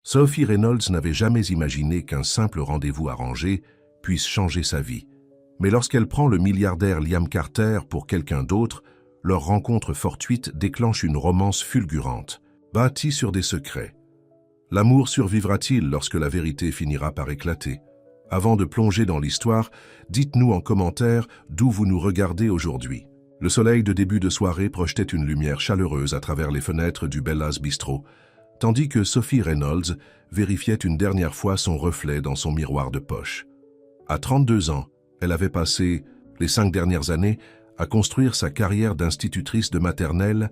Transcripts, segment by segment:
Sophie Reynolds n'avait jamais imaginé qu'un simple rendez-vous arrangé puisse changer sa vie. Mais lorsqu'elle prend le milliardaire Liam Carter pour quelqu'un d'autre, leur rencontre fortuite déclenche une romance fulgurante, bâtie sur des secrets. L'amour survivra-t-il lorsque la vérité finira par éclater? Avant de plonger dans l'histoire, dites-nous en commentaire d'où vous nous regardez aujourd'hui. Le soleil de début de soirée projetait une lumière chaleureuse à travers les fenêtres du Bella's Bistro, tandis que Sophie Reynolds vérifiait une dernière fois son reflet dans son miroir de poche. À 32 ans, elle avait passé les 5 dernières années à construire sa carrière d'institutrice de maternelle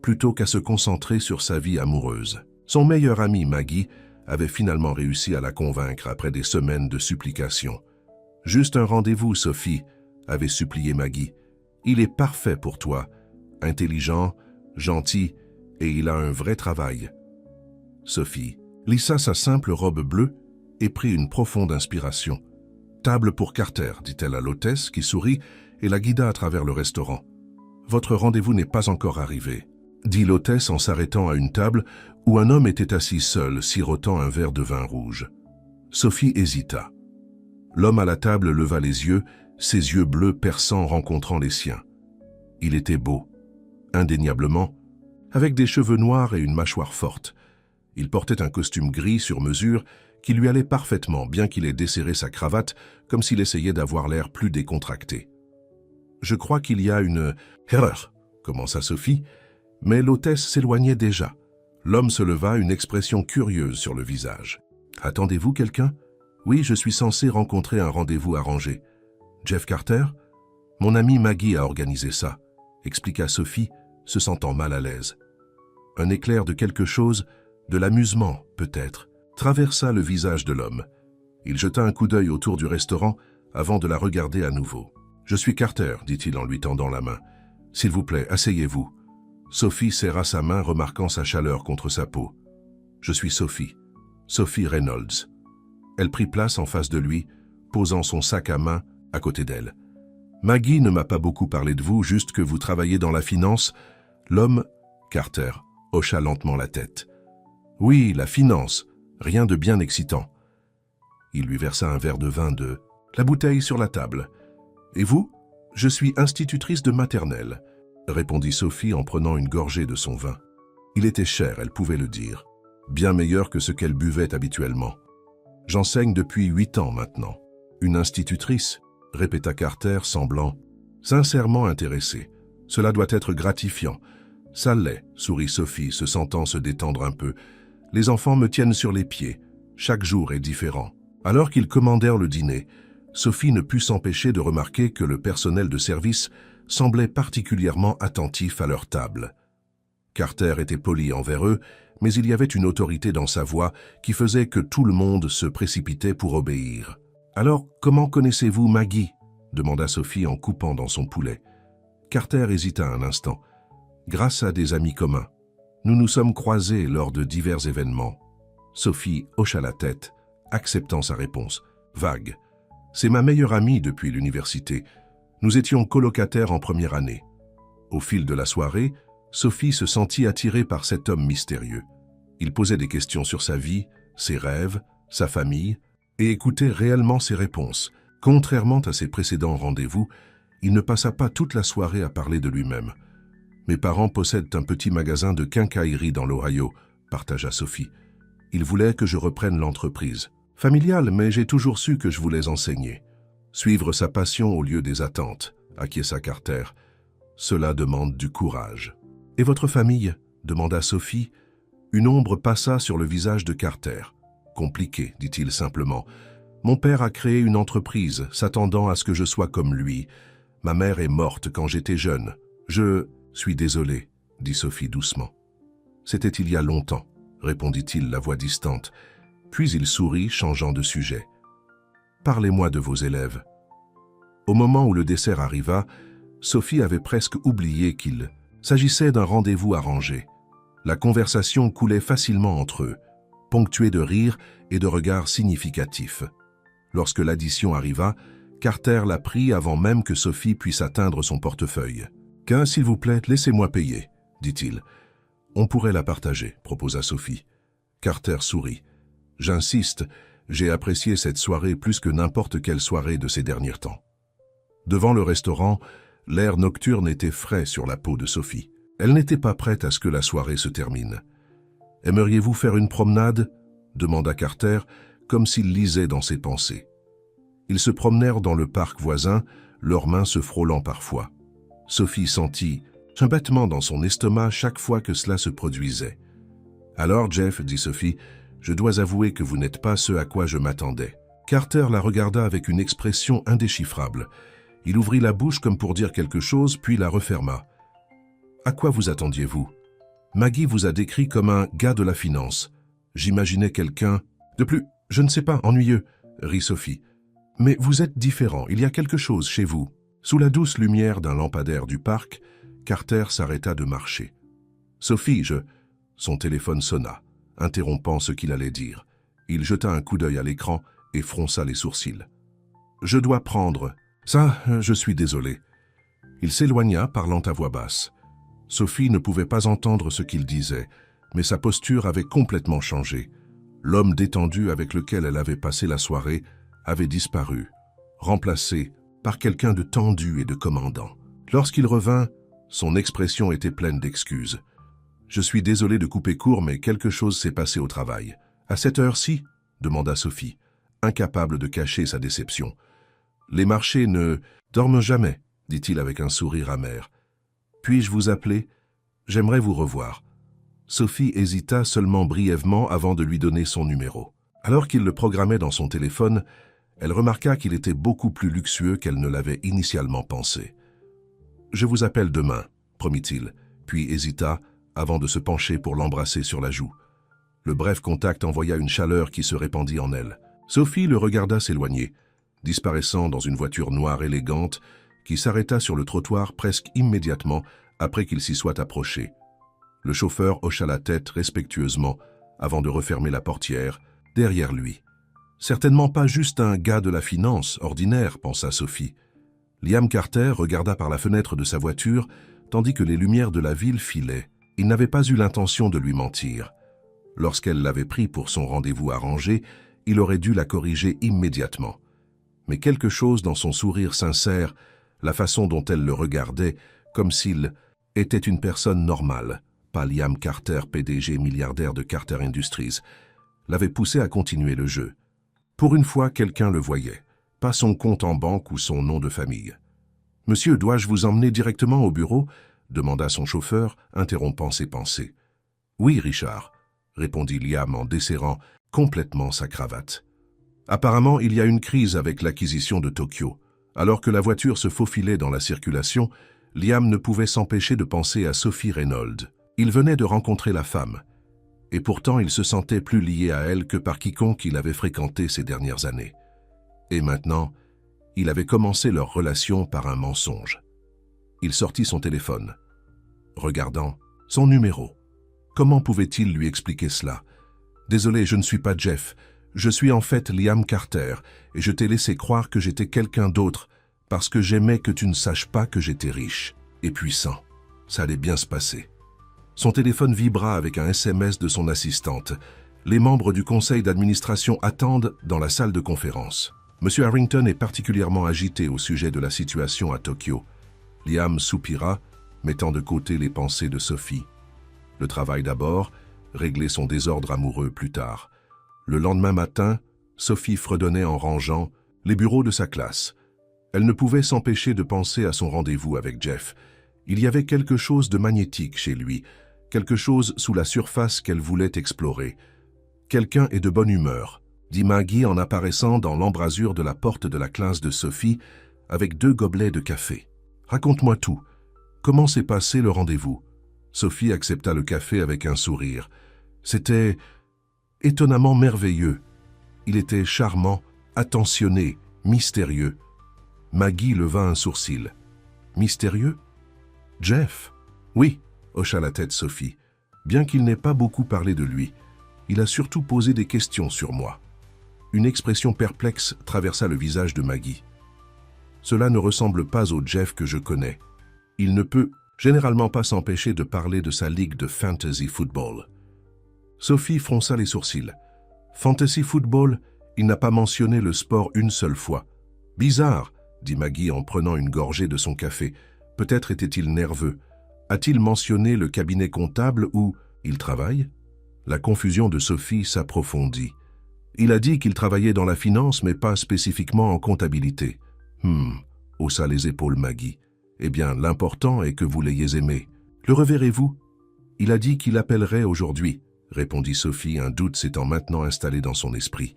plutôt qu'à se concentrer sur sa vie amoureuse. Son meilleur ami Maggie avait finalement réussi à la convaincre après des semaines de supplications. « Juste un rendez-vous, Sophie », avait supplié Maggie. « Il est parfait pour toi, intelligent, gentil, et il a un vrai travail. » Sophie lissa sa simple robe bleue et prit une profonde inspiration. « Table pour Carter », dit-elle à l'hôtesse qui sourit et la guida à travers le restaurant. « Votre rendez-vous n'est pas encore arrivé », dit l'hôtesse en s'arrêtant à une table où un homme était assis seul, sirotant un verre de vin rouge. Sophie hésita. L'homme à la table leva les yeux, ses yeux bleus perçants rencontrant les siens. Il était beau, indéniablement, avec des cheveux noirs et une mâchoire forte. Il portait un costume gris sur mesure qui lui allait parfaitement, bien qu'il ait desserré sa cravate comme s'il essayait d'avoir l'air plus décontracté. « Je crois qu'il y a une erreur », commença Sophie, mais l'hôtesse s'éloignait déjà. L'homme se leva, une expression curieuse sur le visage. « Attendez-vous quelqu'un ? » ?»« Oui, je suis censé rencontrer un rendez-vous arrangé. »« Jeff Carter ? » ?»« Mon amie Maggie a organisé ça, » expliqua Sophie, se sentant mal à l'aise. Un éclair de quelque chose, de l'amusement peut-être, traversa le visage de l'homme. Il jeta un coup d'œil autour du restaurant avant de la regarder à nouveau. « Je suis Carter, » dit-il en lui tendant la main. « S'il vous plaît, asseyez-vous. » Sophie serra sa main, remarquant sa chaleur contre sa peau. « Je suis Sophie, Sophie Reynolds. » Elle prit place en face de lui, posant son sac à main à côté d'elle. « Maggie ne m'a pas beaucoup parlé de vous, juste que vous travaillez dans la finance. » L'homme, Carter, hocha lentement la tête. « Oui, la finance, rien de bien excitant. » Il lui versa un verre de vin de la bouteille sur la table. « Et vous ? » « Je suis institutrice de maternelle, » répondit Sophie en prenant une gorgée de son vin. Il était cher, elle pouvait le dire. Bien meilleur que ce qu'elle buvait habituellement. « J'enseigne depuis 8 ans maintenant. »« Une institutrice ?» répéta Carter, semblant sincèrement intéressé. « Cela doit être gratifiant. »« Ça l'est, » sourit Sophie, se sentant se détendre un peu. « Les enfants me tiennent sur les pieds. Chaque jour est différent. » Alors qu'ils commandèrent le dîner, Sophie ne put s'empêcher de remarquer que le personnel de service semblait particulièrement attentif à leur table. Carter était poli envers eux, mais il y avait une autorité dans sa voix qui faisait que tout le monde se précipitait pour obéir. « Alors, comment connaissez-vous Maggie ?» demanda Sophie en coupant dans son poulet. Carter hésita un instant. « Grâce à des amis communs. Nous nous sommes croisés lors de divers événements. » Sophie hocha la tête, acceptant sa réponse. Vague. « C'est ma meilleure amie depuis l'université. Nous étions colocataires en première année. » Au fil de la soirée, Sophie se sentit attirée par cet homme mystérieux. Il posait des questions sur sa vie, ses rêves, sa famille, et écoutait réellement ses réponses. Contrairement à ses précédents rendez-vous, il ne passa pas toute la soirée à parler de lui-même. « Mes parents possèdent un petit magasin de quincaillerie dans l'Ohio, » partagea Sophie. « Ils voulaient que je reprenne l'entreprise. Familiale, mais j'ai toujours su que je voulais enseigner. Suivre sa passion au lieu des attentes, » acquiesça Carter. « Cela demande du courage. »« Et votre famille ?» demanda Sophie. Une ombre passa sur le visage de Carter. « Compliqué, dit-il simplement. Mon père a créé une entreprise, s'attendant à ce que je sois comme lui. Ma mère est morte quand j'étais jeune. Je suis désolé, » dit Sophie doucement. « C'était il y a longtemps, » répondit-il, la voix distante. Puis il sourit, changeant de sujet. « Parlez-moi de vos élèves. » Au moment où le dessert arriva, Sophie avait presque oublié qu'il s'agissait d'un rendez-vous arrangé. La conversation coulait facilement entre eux, ponctuée de rires et de regards significatifs. Lorsque l'addition arriva, Carter la prit avant même que Sophie puisse atteindre son portefeuille. « Qu'un, s'il vous plaît, laissez-moi payer, » dit-il. « On pourrait la partager, » proposa Sophie. Carter sourit. « J'insiste, j'ai apprécié cette soirée plus que n'importe quelle soirée de ces derniers temps. » Devant le restaurant, l'air nocturne était frais sur la peau de Sophie. Elle n'était pas prête à ce que la soirée se termine. « Aimeriez-vous faire une promenade ?» demanda Carter, comme s'il lisait dans ses pensées. Ils se promenèrent dans le parc voisin, leurs mains se frôlant parfois. Sophie sentit un battement dans son estomac chaque fois que cela se produisait. « Alors, Jeff, dit Sophie, je dois avouer que vous n'êtes pas ce à quoi je m'attendais. » Carter la regarda avec une expression indéchiffrable. Il ouvrit la bouche comme pour dire quelque chose, puis la referma. « À quoi vous attendiez-vous? Maggie vous a décrit comme un gars de la finance. J'imaginais quelqu'un... De plus, je ne sais pas, ennuyeux, rit Sophie. Mais vous êtes différent, il y a quelque chose chez vous. » Sous la douce lumière d'un lampadaire du parc, Carter s'arrêta de marcher. « Sophie, je... » Son téléphone sonna, interrompant ce qu'il allait dire. Il jeta un coup d'œil à l'écran et fronça les sourcils. « Je dois prendre... Ça, je suis désolé. » Il s'éloigna, parlant à voix basse. Sophie ne pouvait pas entendre ce qu'il disait, mais sa posture avait complètement changé. L'homme détendu avec lequel elle avait passé la soirée avait disparu, remplacé par quelqu'un de tendu et de commandant. Lorsqu'il revint, son expression était pleine d'excuses. « Je suis désolé de couper court, mais quelque chose s'est passé au travail. »« À cette heure-ci » demanda Sophie, incapable de cacher sa déception. « Les marchés ne dorment jamais, » dit-il avec un sourire amer. « Puis-je vous appeler? J'aimerais vous revoir. » Sophie hésita seulement brièvement avant de lui donner son numéro. Alors qu'il le programmait dans son téléphone, elle remarqua qu'il était beaucoup plus luxueux qu'elle ne l'avait initialement pensé. « Je vous appelle demain, » promit-il, puis hésita avant de se pencher pour l'embrasser sur la joue. Le bref contact envoya une chaleur qui se répandit en elle. Sophie le regarda s'éloigner, disparaissant dans une voiture noire élégante qui s'arrêta sur le trottoir presque immédiatement après qu'il s'y soit approché. Le chauffeur hocha la tête respectueusement avant de refermer la portière derrière lui. Certainement pas juste un gars de la finance ordinaire, pensa Sophie. Liam Carter regarda par la fenêtre de sa voiture tandis que les lumières de la ville filaient. Il n'avait pas eu l'intention de lui mentir. Lorsqu'elle l'avait pris pour son rendez-vous arrangé, il aurait dû la corriger immédiatement. Mais quelque chose dans son sourire sincère, la façon dont elle le regardait, comme s'il était une personne normale, pas Liam Carter, PDG milliardaire de Carter Industries, l'avait poussé à continuer le jeu. Pour une fois, quelqu'un le voyait, pas son compte en banque ou son nom de famille. « Monsieur, dois-je vous emmener directement au bureau ?» demanda son chauffeur, interrompant ses pensées. « Oui, Richard », répondit Liam en desserrant complètement sa cravate. Apparemment, il y a une crise avec l'acquisition de Tokyo. Alors que la voiture se faufilait dans la circulation, Liam ne pouvait s'empêcher de penser à Sophie Reynolds. Il venait de rencontrer la femme, et pourtant il se sentait plus lié à elle que par quiconque il avait fréquenté ces dernières années. Et maintenant, il avait commencé leur relation par un mensonge. Il sortit son téléphone, regardant son numéro. Comment pouvait-il lui expliquer cela? « Désolé, je ne suis pas Jeff. Je suis en fait Liam Carter, et je t'ai laissé croire que j'étais quelqu'un d'autre parce que j'aimais que tu ne saches pas que j'étais riche et puissant. Ça allait bien se passer. » Son téléphone vibra avec un SMS de son assistante. Les membres du conseil d'administration attendent dans la salle de conférence. Monsieur Harrington est particulièrement agité au sujet de la situation à Tokyo. Liam soupira, mettant de côté les pensées de Sophie. Le travail d'abord, régler son désordre amoureux plus tard. Le lendemain matin, Sophie fredonnait en rangeant les bureaux de sa classe. Elle ne pouvait s'empêcher de penser à son rendez-vous avec Jeff. Il y avait quelque chose de magnétique chez lui, quelque chose sous la surface qu'elle voulait explorer. Quelqu'un est de bonne humeur, dit Maggie en apparaissant dans l'embrasure de la porte de la classe de Sophie avec 2 gobelets de café. Raconte-moi tout. Comment s'est passé le rendez-vous? Sophie accepta le café avec un sourire. C'était étonnamment merveilleux. Il était charmant, attentionné, mystérieux. Maggie leva un sourcil. Mystérieux? Jeff? Oui, hocha la tête Sophie. Bien qu'il n'ait pas beaucoup parlé de lui, il a surtout posé des questions sur moi. Une expression perplexe traversa le visage de Maggie. Cela ne ressemble pas au Jeff que je connais. Il ne peut généralement pas s'empêcher de parler de sa ligue de fantasy football. Sophie fronça les sourcils. Fantasy football, il n'a pas mentionné le sport une seule fois. Bizarre, dit Maggie en prenant une gorgée de son café. Peut-être était-il nerveux. A-t-il mentionné le cabinet comptable où il travaille? La confusion de Sophie s'approfondit. Il a dit qu'il travaillait dans la finance, mais pas spécifiquement en comptabilité. Haussa les épaules Maggie. Eh bien, l'important est que vous l'ayez aimé. Le reverrez-vous? Il a dit qu'il appellerait aujourd'hui, répondit Sophie, un doute s'étant maintenant installé dans son esprit.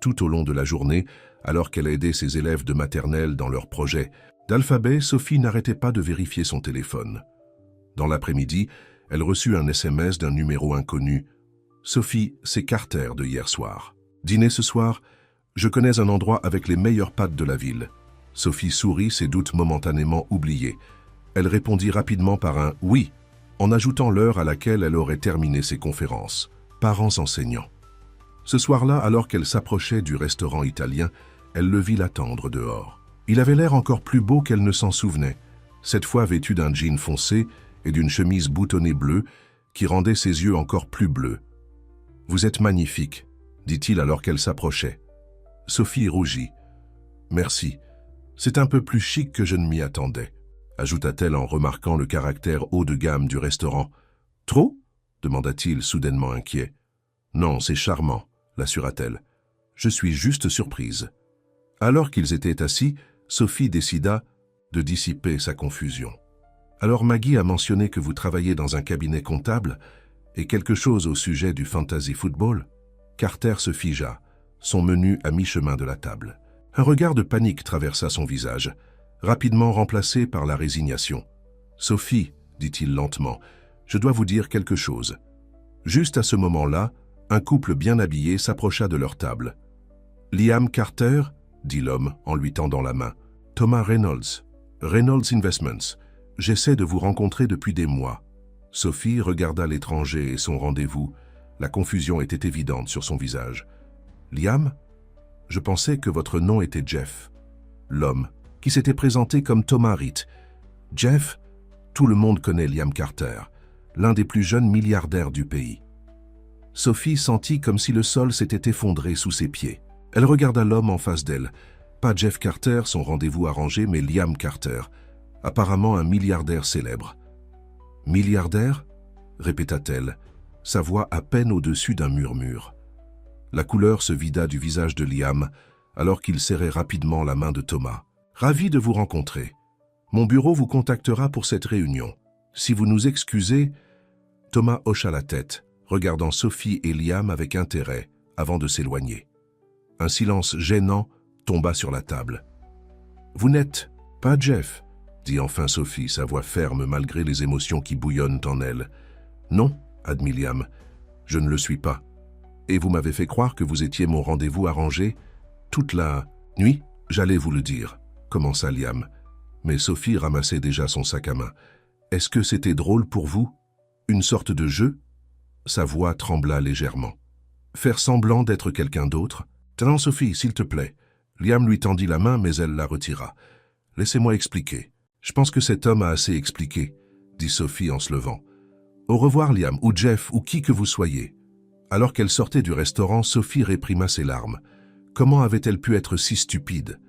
Tout au long de la journée, alors qu'elle aidait ses élèves de maternelle dans leurs projets d'alphabet, Sophie n'arrêtait pas de vérifier son téléphone. Dans l'après-midi, elle reçut un SMS d'un numéro inconnu. « Sophie, c'est Carter de hier soir. Dîner ce soir? Je connais un endroit avec les meilleures pâtes de la ville. » Sophie sourit, ses doutes momentanément oubliés. Elle répondit rapidement par un « oui », en ajoutant l'heure à laquelle elle aurait terminé ses conférences. Parents enseignants. Ce soir-là, alors qu'elle s'approchait du restaurant italien, elle le vit l'attendre dehors. Il avait l'air encore plus beau qu'elle ne s'en souvenait, cette fois vêtu d'un jean foncé et d'une chemise boutonnée bleue qui rendait ses yeux encore plus bleus. « Vous êtes magnifique », dit-il alors qu'elle s'approchait. Sophie rougit. « Merci. C'est un peu plus chic que je ne m'y attendais », ajouta-t-elle en remarquant le caractère haut de gamme du restaurant. « Trop » demanda-t-il soudainement inquiet. « Non, c'est charmant », l'assura-t-elle. « Je suis juste surprise. » Alors qu'ils étaient assis, Sophie décida de dissiper sa confusion. « Alors Maggie a mentionné que vous travaillez dans un cabinet comptable et quelque chose au sujet du fantasy football ?» Carter se figea, son menu à mi-chemin de la table. Un regard de panique traversa son visage, rapidement remplacé par la résignation. « Sophie, dit-il lentement, je dois vous dire quelque chose. » Juste à ce moment-là, un couple bien habillé s'approcha de leur table. « Liam Carter ?» dit l'homme en lui tendant la main. « Thomas Reynolds. Reynolds Investments. J'essaie de vous rencontrer depuis des mois. » Sophie regarda l'étranger et son rendez-vous. La confusion était évidente sur son visage. « Liam? Je pensais que votre nom était Jeff. » L'homme, qui s'était présenté comme Thomas Reed. « Jeff? Tout le monde connaît Liam Carter, l'un des plus jeunes milliardaires du pays. » Sophie sentit comme si le sol s'était effondré sous ses pieds. Elle regarda l'homme en face d'elle. Pas Jeff Carter, son rendez-vous arrangé, mais Liam Carter, apparemment un milliardaire célèbre. « Milliardaire ?» répéta-t-elle, sa voix à peine au-dessus d'un murmure. La couleur se vida du visage de Liam, alors qu'il serrait rapidement la main de Thomas. « Ravi de vous rencontrer. Mon bureau vous contactera pour cette réunion. Si vous nous excusez... » Thomas hocha la tête, regardant Sophie et Liam avec intérêt, avant de s'éloigner. Un silence gênant tomba sur la table. « Vous n'êtes pas Jeff ?» dit enfin Sophie, sa voix ferme malgré les émotions qui bouillonnent en elle. « Non, » admit Liam, « je ne le suis pas. Et vous m'avez fait croire que vous étiez mon rendez-vous arrangé. Toute la nuit, j'allais vous le dire, » commença Liam. Mais Sophie ramassait déjà son sac à main. « Est-ce que c'était drôle pour vous? Une sorte de jeu ?» Sa voix trembla légèrement. « Faire semblant d'être quelqu'un d'autre? Tenez, Sophie, s'il te plaît. » Liam lui tendit la main, mais elle la retira. « Laissez-moi expliquer. Je pense que cet homme a assez expliqué, » dit Sophie en se levant. « Au revoir, Liam, ou Jeff, ou qui que vous soyez. » Alors qu'elle sortait du restaurant, Sophie réprima ses larmes. Comment avait-elle pu être si stupide?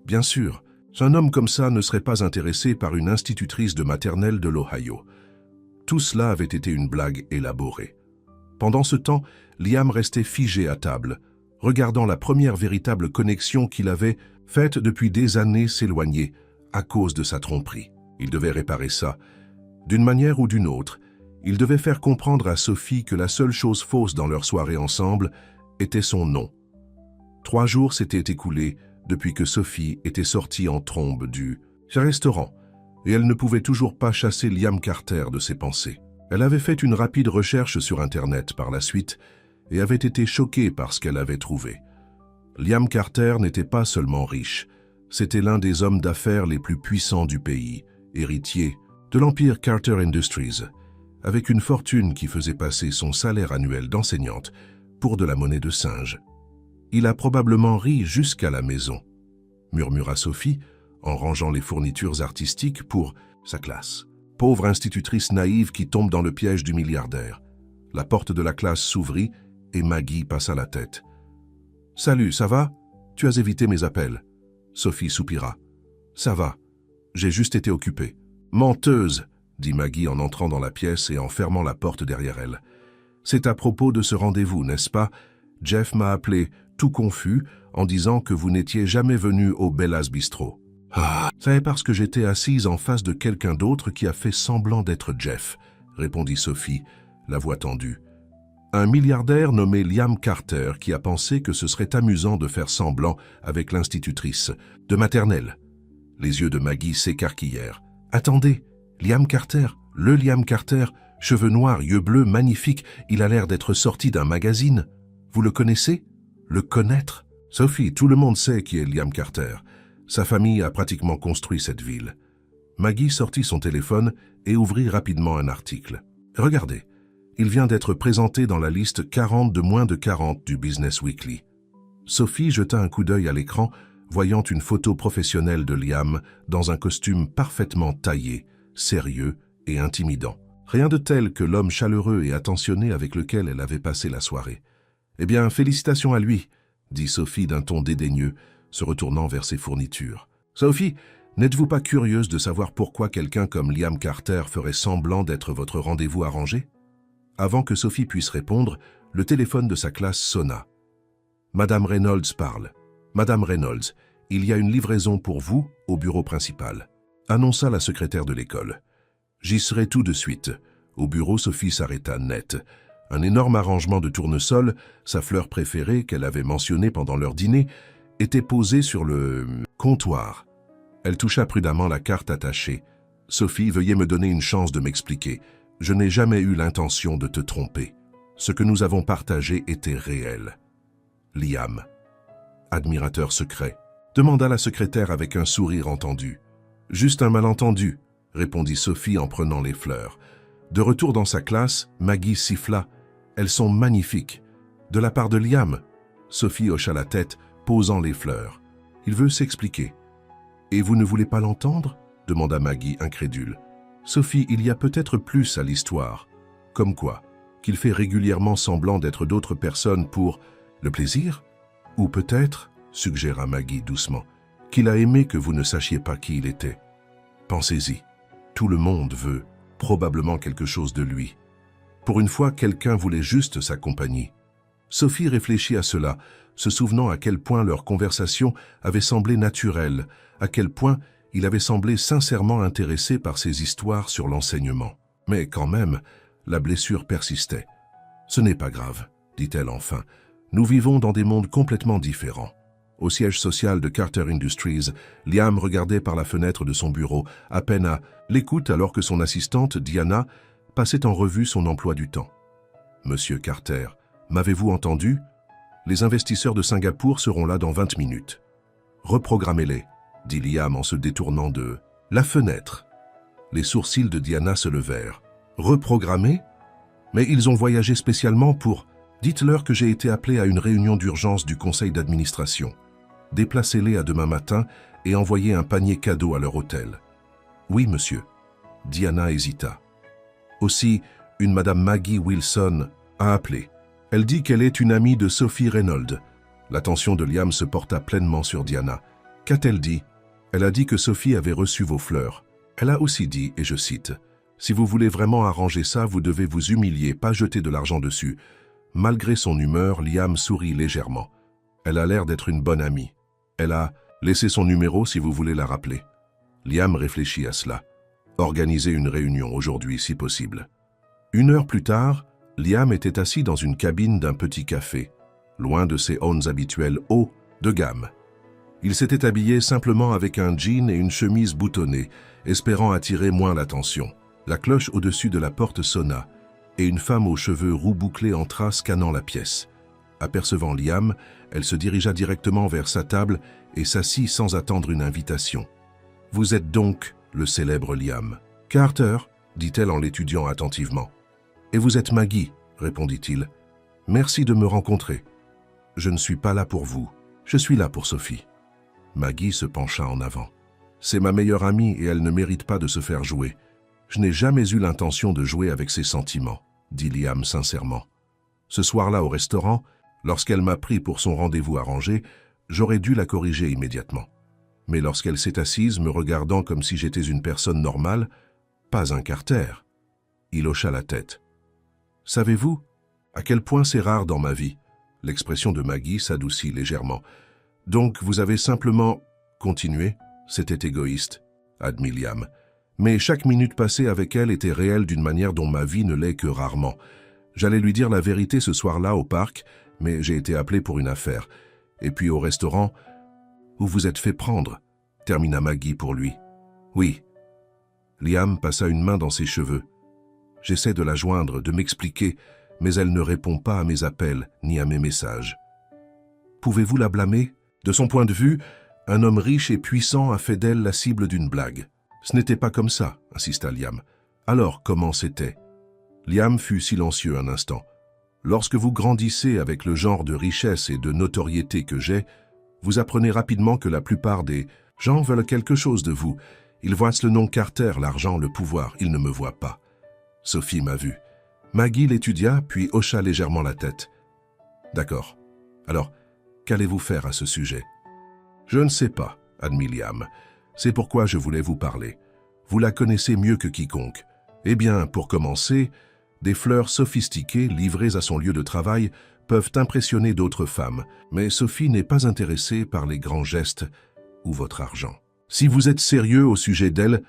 Bien sûr, un homme comme ça ne serait pas intéressé par une institutrice de maternelle de l'Ohio. Tout cela avait été une blague élaborée. Pendant ce temps, Liam restait figé à table, regardant la première véritable connexion qu'il avait faite depuis des années s'éloigner à cause de sa tromperie. Il devait réparer ça. D'une manière ou d'une autre, il devait faire comprendre à Sophie que la seule chose fausse dans leur soirée ensemble était son nom. 3 jours s'étaient écoulés depuis que Sophie était sortie en trombe du restaurant, et elle ne pouvait toujours pas chasser Liam Carter de ses pensées. Elle avait fait une rapide recherche sur Internet par la suite et avait été choquée par ce qu'elle avait trouvé. Liam Carter n'était pas seulement riche, c'était l'un des hommes d'affaires les plus puissants du pays, héritier de l'empire Carter Industries, avec une fortune qui faisait passer son salaire annuel d'enseignante pour de la monnaie de singe. « Il a probablement ri jusqu'à la maison », murmura Sophie en rangeant les fournitures artistiques pour sa classe. Pauvre institutrice naïve qui tombe dans le piège du milliardaire. La porte de la classe s'ouvrit et Maggie passa la tête. « Salut, ça va? Tu as évité mes appels. » Sophie soupira. « Ça va. J'ai juste été occupée. »« Menteuse !» dit Maggie en entrant dans la pièce et en fermant la porte derrière elle. « C'est à propos de ce rendez-vous, n'est-ce pas? Jeff m'a appelé, tout confus, en disant que vous n'étiez jamais venu au Bella's Bistro. »« Ah, c'est parce que j'étais assise en face de quelqu'un d'autre qui a fait semblant d'être Jeff, » répondit Sophie, la voix tendue. Un milliardaire nommé Liam Carter qui a pensé que ce serait amusant de faire semblant avec l'institutrice de maternelle. Les yeux de Maggie s'écarquillèrent. « Attendez, Liam Carter, le Liam Carter, cheveux noirs, yeux bleus, magnifique, il a l'air d'être sorti d'un magazine. Vous le connaissez? Le connaître? Sophie, tout le monde sait qui est Liam Carter. Sa famille a pratiquement construit cette ville. » Maggie sortit son téléphone et ouvrit rapidement un article. « Regardez, il vient d'être présenté dans la liste 40 de moins de 40 du Business Weekly. » Sophie jeta un coup d'œil à l'écran, voyant une photo professionnelle de Liam dans un costume parfaitement taillé, sérieux et intimidant. Rien de tel que l'homme chaleureux et attentionné avec lequel elle avait passé la soirée. « Eh bien, félicitations à lui, » dit Sophie d'un ton dédaigneux, se retournant vers ses fournitures. « Sophie, n'êtes-vous pas curieuse de savoir pourquoi quelqu'un comme Liam Carter ferait semblant d'être votre rendez-vous arrangé ?» Avant que Sophie puisse répondre, le téléphone de sa classe sonna. « Madame Reynolds parle. Madame Reynolds, il y a une livraison pour vous au bureau principal, » annonça la secrétaire de l'école. « J'y serai tout de suite. » Au bureau, Sophie s'arrêta net. Un énorme arrangement de tournesol, sa fleur préférée qu'elle avait mentionnée pendant leur dîner, était posé sur le comptoir. Elle toucha prudemment la carte attachée. « Sophie, veuillez me donner une chance de m'expliquer. Je n'ai jamais eu l'intention de te tromper. Ce que nous avons partagé était réel. » Liam. Admirateur secret, demanda la secrétaire avec un sourire entendu. « Juste un malentendu, » répondit Sophie en prenant les fleurs. De retour dans sa classe, Maggie siffla. « Elles sont magnifiques. » « De la part de Liam ?» Sophie hocha la tête, posant les fleurs. « Il veut s'expliquer. »« Et vous ne voulez pas l'entendre ?» demanda Maggie, incrédule. « Sophie, il y a peut-être plus à l'histoire. Comme quoi? Qu'il fait régulièrement semblant d'être d'autres personnes pour le plaisir? Ou peut-être, suggéra Maggie doucement, qu'il a aimé que vous ne sachiez pas qui il était. Pensez-y. Tout le monde veut probablement quelque chose de lui. Pour une fois, quelqu'un voulait juste sa compagnie. » Sophie réfléchit à cela, se souvenant à quel point leur conversation avait semblé naturelle, à quel point il avait semblé sincèrement intéressé par ses histoires sur l'enseignement. Mais quand même, la blessure persistait. « Ce n'est pas grave, » dit-elle enfin. « Nous vivons dans des mondes complètement différents. » Au siège social de Carter Industries, Liam regardait par la fenêtre de son bureau, à peine à l'écoute alors que son assistante, Diana, passait en revue son emploi du temps. « Monsieur Carter, m'avez-vous entendu? Les investisseurs de Singapour seront là dans 20 minutes. »« Reprogrammez-les, » dit Liam en se détournant de la fenêtre. Les sourcils de Diana se levèrent. « Reprogrammer? Mais ils ont voyagé spécialement pour... Dites-leur que j'ai été appelé à une réunion d'urgence du conseil d'administration. Déplacez-les à demain matin et envoyez un panier cadeau à leur hôtel. »« Oui, monsieur. » Diana hésita. Aussi, une madame Maggie Wilson a appelé. Elle dit qu'elle est une amie de Sophie Reynolds. L'attention de Liam se porta pleinement sur Diana. Qu'a-t-elle dit? Elle a dit que Sophie avait reçu vos fleurs. Elle a aussi dit, et je cite, « Si vous voulez vraiment arranger ça, vous devez vous humilier, pas jeter de l'argent dessus. » Malgré son humeur, Liam sourit légèrement. Elle a l'air d'être une bonne amie. Elle a laissé son numéro si vous voulez la rappeler. Liam réfléchit à cela. Organisez une réunion aujourd'hui si possible. 1 heure plus tard, Liam était assis dans une cabine d'un petit café, loin de ses honnes habituels haut de gamme. Il s'était habillé simplement avec un jean et une chemise boutonnée, espérant attirer moins l'attention. La cloche au-dessus de la porte sonna, et une femme aux cheveux roux bouclés entra scannant la pièce. Apercevant Liam, elle se dirigea directement vers sa table et s'assit sans attendre une invitation. « Vous êtes donc le célèbre Liam. »« Carter, » dit-elle en l'étudiant attentivement. « Et vous êtes Maggie, » répondit-il. « Merci de me rencontrer. Je ne suis pas là pour vous, je suis là pour Sophie. » Maggie se pencha en avant. « C'est ma meilleure amie et elle ne mérite pas de se faire jouer. Je n'ai jamais eu l'intention de jouer avec ses sentiments. » dit Liam sincèrement. Ce soir-là au restaurant, lorsqu'elle m'a pris pour son rendez-vous arrangé, j'aurais dû la corriger immédiatement. Mais lorsqu'elle s'est assise, me regardant comme si j'étais une personne normale, pas un Carter. Il hocha la tête. « Savez-vous à quel point c'est rare dans ma vie ?» L'expression de Maggie s'adoucit légèrement. « Donc vous avez simplement continué ?» C'était égoïste, admit Liam. Mais chaque minute passée avec elle était réelle d'une manière dont ma vie ne l'est que rarement. J'allais lui dire la vérité ce soir-là au parc, mais j'ai été appelé pour une affaire. Et puis au restaurant, où vous êtes fait prendre, termina Maggie pour lui. Oui. Liam passa une main dans ses cheveux. J'essaie de la joindre, de m'expliquer, mais elle ne répond pas à mes appels ni à mes messages. Pouvez-vous la blâmer? De son point de vue, un homme riche et puissant a fait d'elle la cible d'une blague. Ce n'était pas comme ça, insista Liam. Alors, comment c'était? Liam fut silencieux un instant. Lorsque vous grandissez avec le genre de richesse et de notoriété que j'ai, vous apprenez rapidement que la plupart des gens veulent quelque chose de vous. Ils voient le nom Carter, l'argent, le pouvoir. Ils ne me voient pas. Sophie m'a vu. Maggie l'étudia, puis hocha légèrement la tête. D'accord. Alors, qu'allez-vous faire à ce sujet? Je ne sais pas, admit Liam. C'est pourquoi je voulais vous parler. Vous la connaissez mieux que quiconque. Eh bien, pour commencer, des fleurs sophistiquées livrées à son lieu de travail peuvent impressionner d'autres femmes, mais Sophie n'est pas intéressée par les grands gestes ou votre argent. Si vous êtes sérieux au sujet d'elle,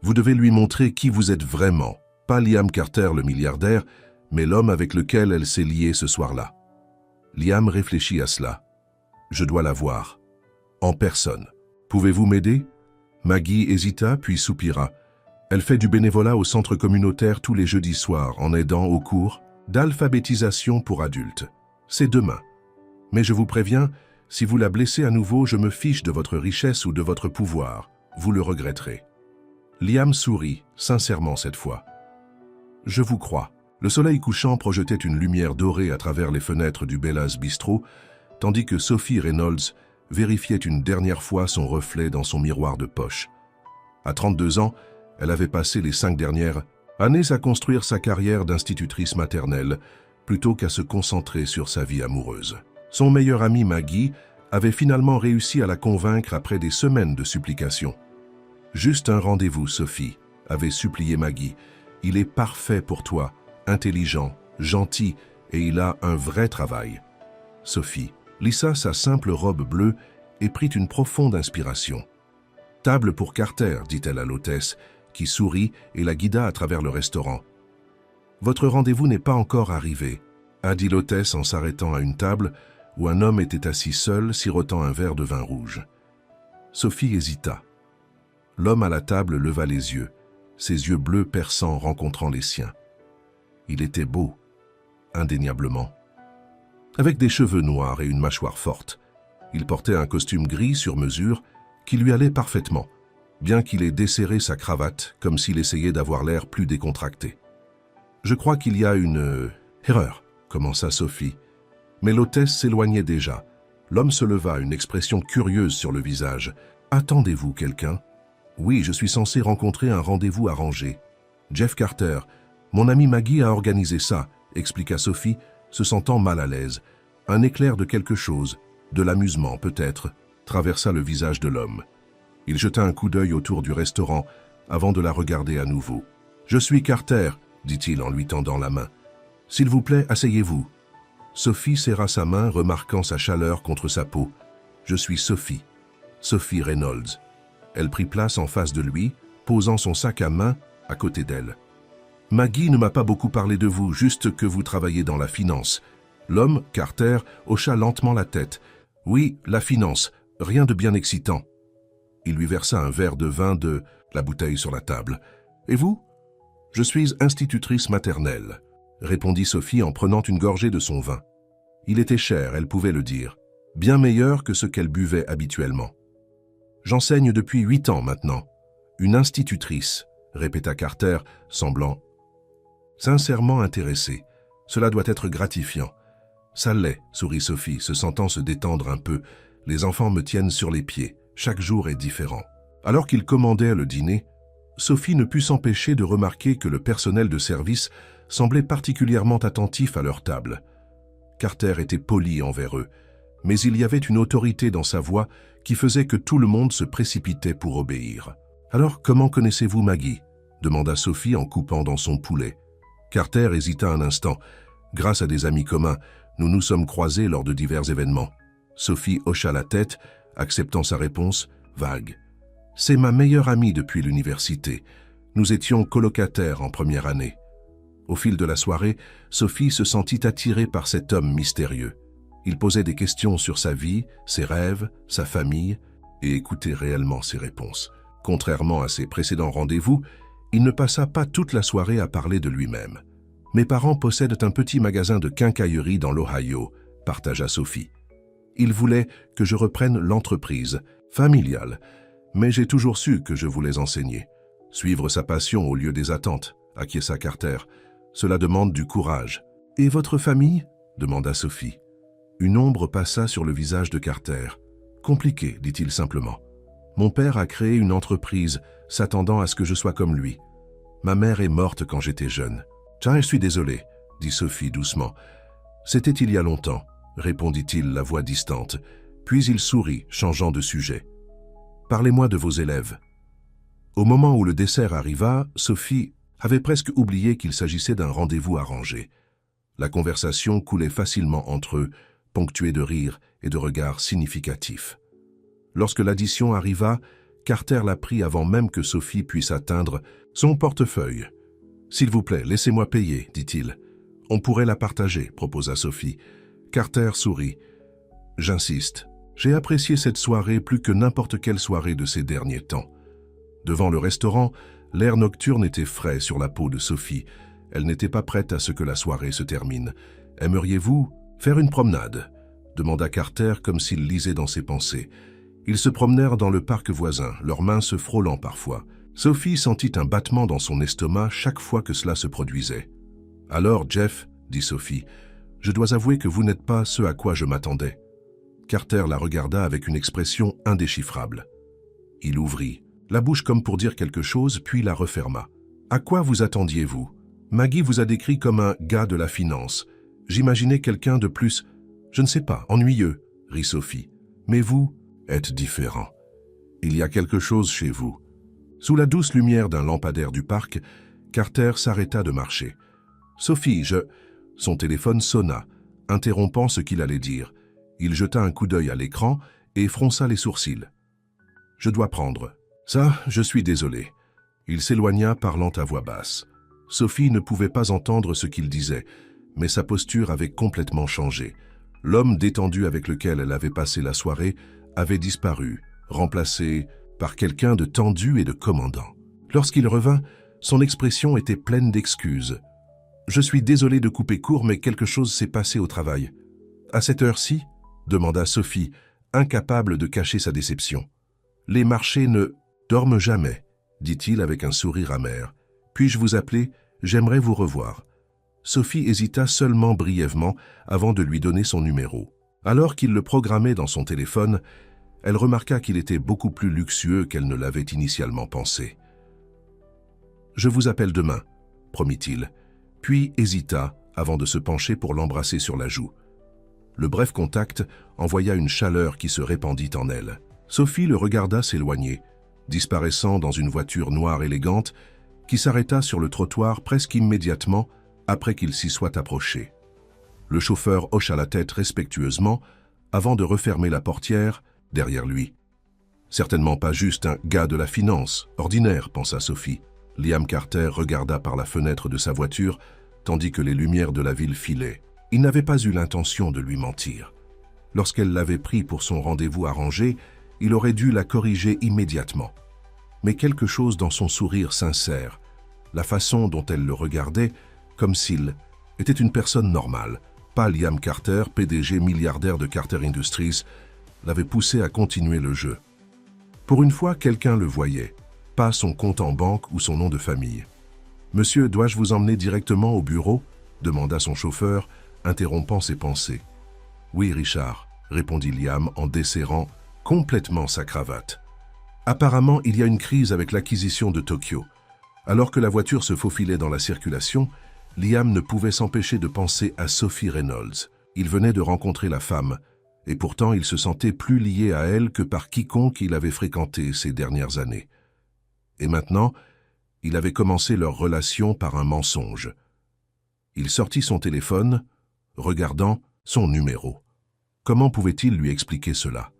vous devez lui montrer qui vous êtes vraiment. Pas Liam Carter le milliardaire, mais l'homme avec lequel elle s'est liée ce soir-là. Liam réfléchit à cela. Je dois la voir. En personne. Pouvez-vous m'aider? Maggie hésita, puis soupira. Elle fait du bénévolat au centre communautaire tous les jeudis soirs en aidant au cours d'alphabétisation pour adultes. C'est demain. Mais je vous préviens, si vous la blessez à nouveau, je me fiche de votre richesse ou de votre pouvoir. Vous le regretterez. Liam sourit, sincèrement cette fois. Je vous crois. Le soleil couchant projetait une lumière dorée à travers les fenêtres du Bella's Bistro, tandis que Sophie Reynolds vérifiait une dernière fois son reflet dans son miroir de poche. À 32 ans, elle avait passé les 5 dernières années à construire sa carrière d'institutrice maternelle, plutôt qu'à se concentrer sur sa vie amoureuse. Son meilleur ami Maggie avait finalement réussi à la convaincre après des semaines de supplications. « Juste un rendez-vous, Sophie », avait supplié Maggie. « Il est parfait pour toi, intelligent, gentil, et il a un vrai travail. » Sophie lissa sa simple robe bleue et prit une profonde inspiration. « Table pour Carter, dit-elle à l'hôtesse, qui sourit et la guida à travers le restaurant. « Votre rendez-vous n'est pas encore arrivé, » a dit l'hôtesse en s'arrêtant à une table où un homme était assis seul, sirotant un verre de vin rouge. Sophie hésita. L'homme à la table leva les yeux, ses yeux bleus perçants rencontrant les siens. Il était beau, indéniablement. Avec des cheveux noirs et une mâchoire forte, il portait un costume gris sur mesure qui lui allait parfaitement, bien qu'il ait desserré sa cravate comme s'il essayait d'avoir l'air plus décontracté. « Je crois qu'il y a une erreur », commença Sophie. Mais l'hôtesse s'éloignait déjà. L'homme se leva, une expression curieuse sur le visage. « Attendez-vous quelqu'un ?»« Oui, je suis censé rencontrer un rendez-vous arrangé. »« Jeff Carter, mon ami Maggie a organisé ça, » expliqua Sophie, se sentant mal à l'aise. Un éclair de quelque chose, de l'amusement peut-être, traversa le visage de l'homme. Il jeta un coup d'œil autour du restaurant avant de la regarder à nouveau. « Je suis Carter, » dit-il en lui tendant la main. « S'il vous plaît, asseyez-vous. » Sophie serra sa main, remarquant sa chaleur contre sa peau. « Je suis Sophie. Sophie Reynolds. » Elle prit place en face de lui, posant son sac à main à côté d'elle. « Maggie ne m'a pas beaucoup parlé de vous, juste que vous travaillez dans la finance. » L'homme, Carter, hocha lentement la tête. « Oui, la finance, rien de bien excitant. » Il lui versa un verre de vin de la bouteille sur la table. « Et vous ?»« Je suis institutrice maternelle. » répondit Sophie en prenant une gorgée de son vin. Il était cher, elle pouvait le dire, bien meilleur que ce qu'elle buvait habituellement. « J'enseigne depuis 8 ans maintenant. Une institutrice, » répéta Carter, semblant sincèrement intéressé. « Cela doit être gratifiant. »« Ça l'est, » sourit Sophie, se sentant se détendre un peu. « Les enfants me tiennent sur les pieds. Chaque jour est différent. » Alors qu'ils commandaient le dîner, Sophie ne put s'empêcher de remarquer que le personnel de service semblait particulièrement attentif à leur table. Carter était poli envers eux, mais il y avait une autorité dans sa voix qui faisait que tout le monde se précipitait pour obéir. « Alors, comment connaissez-vous Maggie » demanda Sophie en coupant dans son poulet. Carter hésita un instant. « Grâce à des amis communs, nous nous sommes croisés lors de divers événements. » Sophie hocha la tête, acceptant sa réponse, vague. « C'est ma meilleure amie depuis l'université. Nous étions colocataires en première année. » Au fil de la soirée, Sophie se sentit attirée par cet homme mystérieux. Il posait des questions sur sa vie, ses rêves, sa famille, et écoutait réellement ses réponses. Contrairement à ses précédents rendez-vous, il ne passa pas toute la soirée à parler de lui-même. « Mes parents possèdent un petit magasin de quincaillerie dans l'Ohio, » partagea Sophie. « Ils voulaient que je reprenne l'entreprise, familiale, mais j'ai toujours su que je voulais enseigner. Suivre sa passion au lieu des attentes, » acquiesça Carter. « Cela demande du courage. »« Et votre famille » demanda Sophie. Une ombre passa sur le visage de Carter. « Compliqué, dit-il simplement. Mon père a créé une entreprise, s'attendant à ce que je sois comme lui. Ma mère est morte quand j'étais jeune. »« Tiens, je suis désolé, » dit Sophie doucement. « C'était il y a longtemps, » répondit-il, la voix distante. Puis il sourit, changeant de sujet. « Parlez-moi de vos élèves. » Au moment où le dessert arriva, Sophie avait presque oublié qu'il s'agissait d'un rendez-vous arrangé. La conversation coulait facilement entre eux, ponctuée de rires et de regards significatifs. Lorsque l'addition arriva, Carter la prit avant même que Sophie puisse atteindre son portefeuille. « S'il vous plaît, laissez-moi payer, dit-il. »« On pourrait la partager, » proposa Sophie. Carter sourit. « J'insiste. J'ai apprécié cette soirée plus que n'importe quelle soirée de ces derniers temps. » Devant le restaurant, l'air nocturne était frais sur la peau de Sophie. Elle n'était pas prête à ce que la soirée se termine. « Aimeriez-vous faire une promenade ?» demanda Carter comme s'il lisait dans ses pensées. Ils se promenèrent dans le parc voisin, leurs mains se frôlant parfois. Sophie sentit un battement dans son estomac chaque fois que cela se produisait. « Alors, Jeff, » dit Sophie, « je dois avouer que vous n'êtes pas ce à quoi je m'attendais. » Carter la regarda avec une expression indéchiffrable. Il ouvrit la bouche comme pour dire quelque chose, puis la referma. « À quoi vous attendiez-vous ? Maggie vous a décrit comme un gars de la finance. J'imaginais quelqu'un de plus, je ne sais pas, ennuyeux, » rit Sophie. « Mais vous êtes différent. Il y a quelque chose chez vous. » Sous la douce lumière d'un lampadaire du parc, Carter s'arrêta de marcher. « Sophie, je... » Son téléphone sonna, interrompant ce qu'il allait dire. Il jeta un coup d'œil à l'écran et fronça les sourcils. « Je dois prendre. Ça, je suis désolé. » Il s'éloigna parlant à voix basse. Sophie ne pouvait pas entendre ce qu'il disait, mais sa posture avait complètement changé. L'homme détendu avec lequel elle avait passé la soirée avait disparu, remplacé par quelqu'un de tendu et de commandant. Lorsqu'il revint, son expression était pleine d'excuses. « Je suis désolé de couper court, mais quelque chose s'est passé au travail. »« À cette heure-ci » demanda Sophie, incapable de cacher sa déception. « Les marchés ne dorment jamais, » dit-il avec un sourire amer. « Puis-je vous appeler? J'aimerais vous revoir. » Sophie hésita seulement brièvement avant de lui donner son numéro. Alors qu'il le programmait dans son téléphone, elle remarqua qu'il était beaucoup plus luxueux qu'elle ne l'avait initialement pensé. « Je vous appelle demain, » promit-il, puis hésita avant de se pencher pour l'embrasser sur la joue. Le bref contact envoya une chaleur qui se répandit en elle. Sophie le regarda s'éloigner, disparaissant dans une voiture noire élégante qui s'arrêta sur le trottoir presque immédiatement après qu'il s'y soit approché. Le chauffeur hocha la tête respectueusement avant de refermer la portière derrière lui. Certainement pas juste un gars de la finance, ordinaire, pensa Sophie. Liam Carter regarda par la fenêtre de sa voiture, tandis que les lumières de la ville filaient. Il n'avait pas eu l'intention de lui mentir. Lorsqu'elle l'avait pris pour son rendez-vous arrangé, il aurait dû la corriger immédiatement. Mais quelque chose dans son sourire sincère, la façon dont elle le regardait, comme s'il était une personne normale, pas Liam Carter, PDG milliardaire de Carter Industries, l'avait poussé à continuer le jeu. Pour une fois, quelqu'un le voyait, pas son compte en banque ou son nom de famille. « Monsieur, dois-je vous emmener directement au bureau ?» demanda son chauffeur, interrompant ses pensées. « Oui, Richard, » répondit Liam en desserrant complètement sa cravate. Apparemment, il y a une crise avec l'acquisition de Tokyo. Alors que la voiture se faufilait dans la circulation, Liam ne pouvait s'empêcher de penser à Sophie Reynolds. Il venait de rencontrer la femme, et pourtant il se sentait plus lié à elle que par quiconque il avait fréquenté ces dernières années. Et maintenant, il avait commencé leur relation par un mensonge. Il sortit son téléphone, regardant son numéro. Comment pouvait-il lui expliquer cela?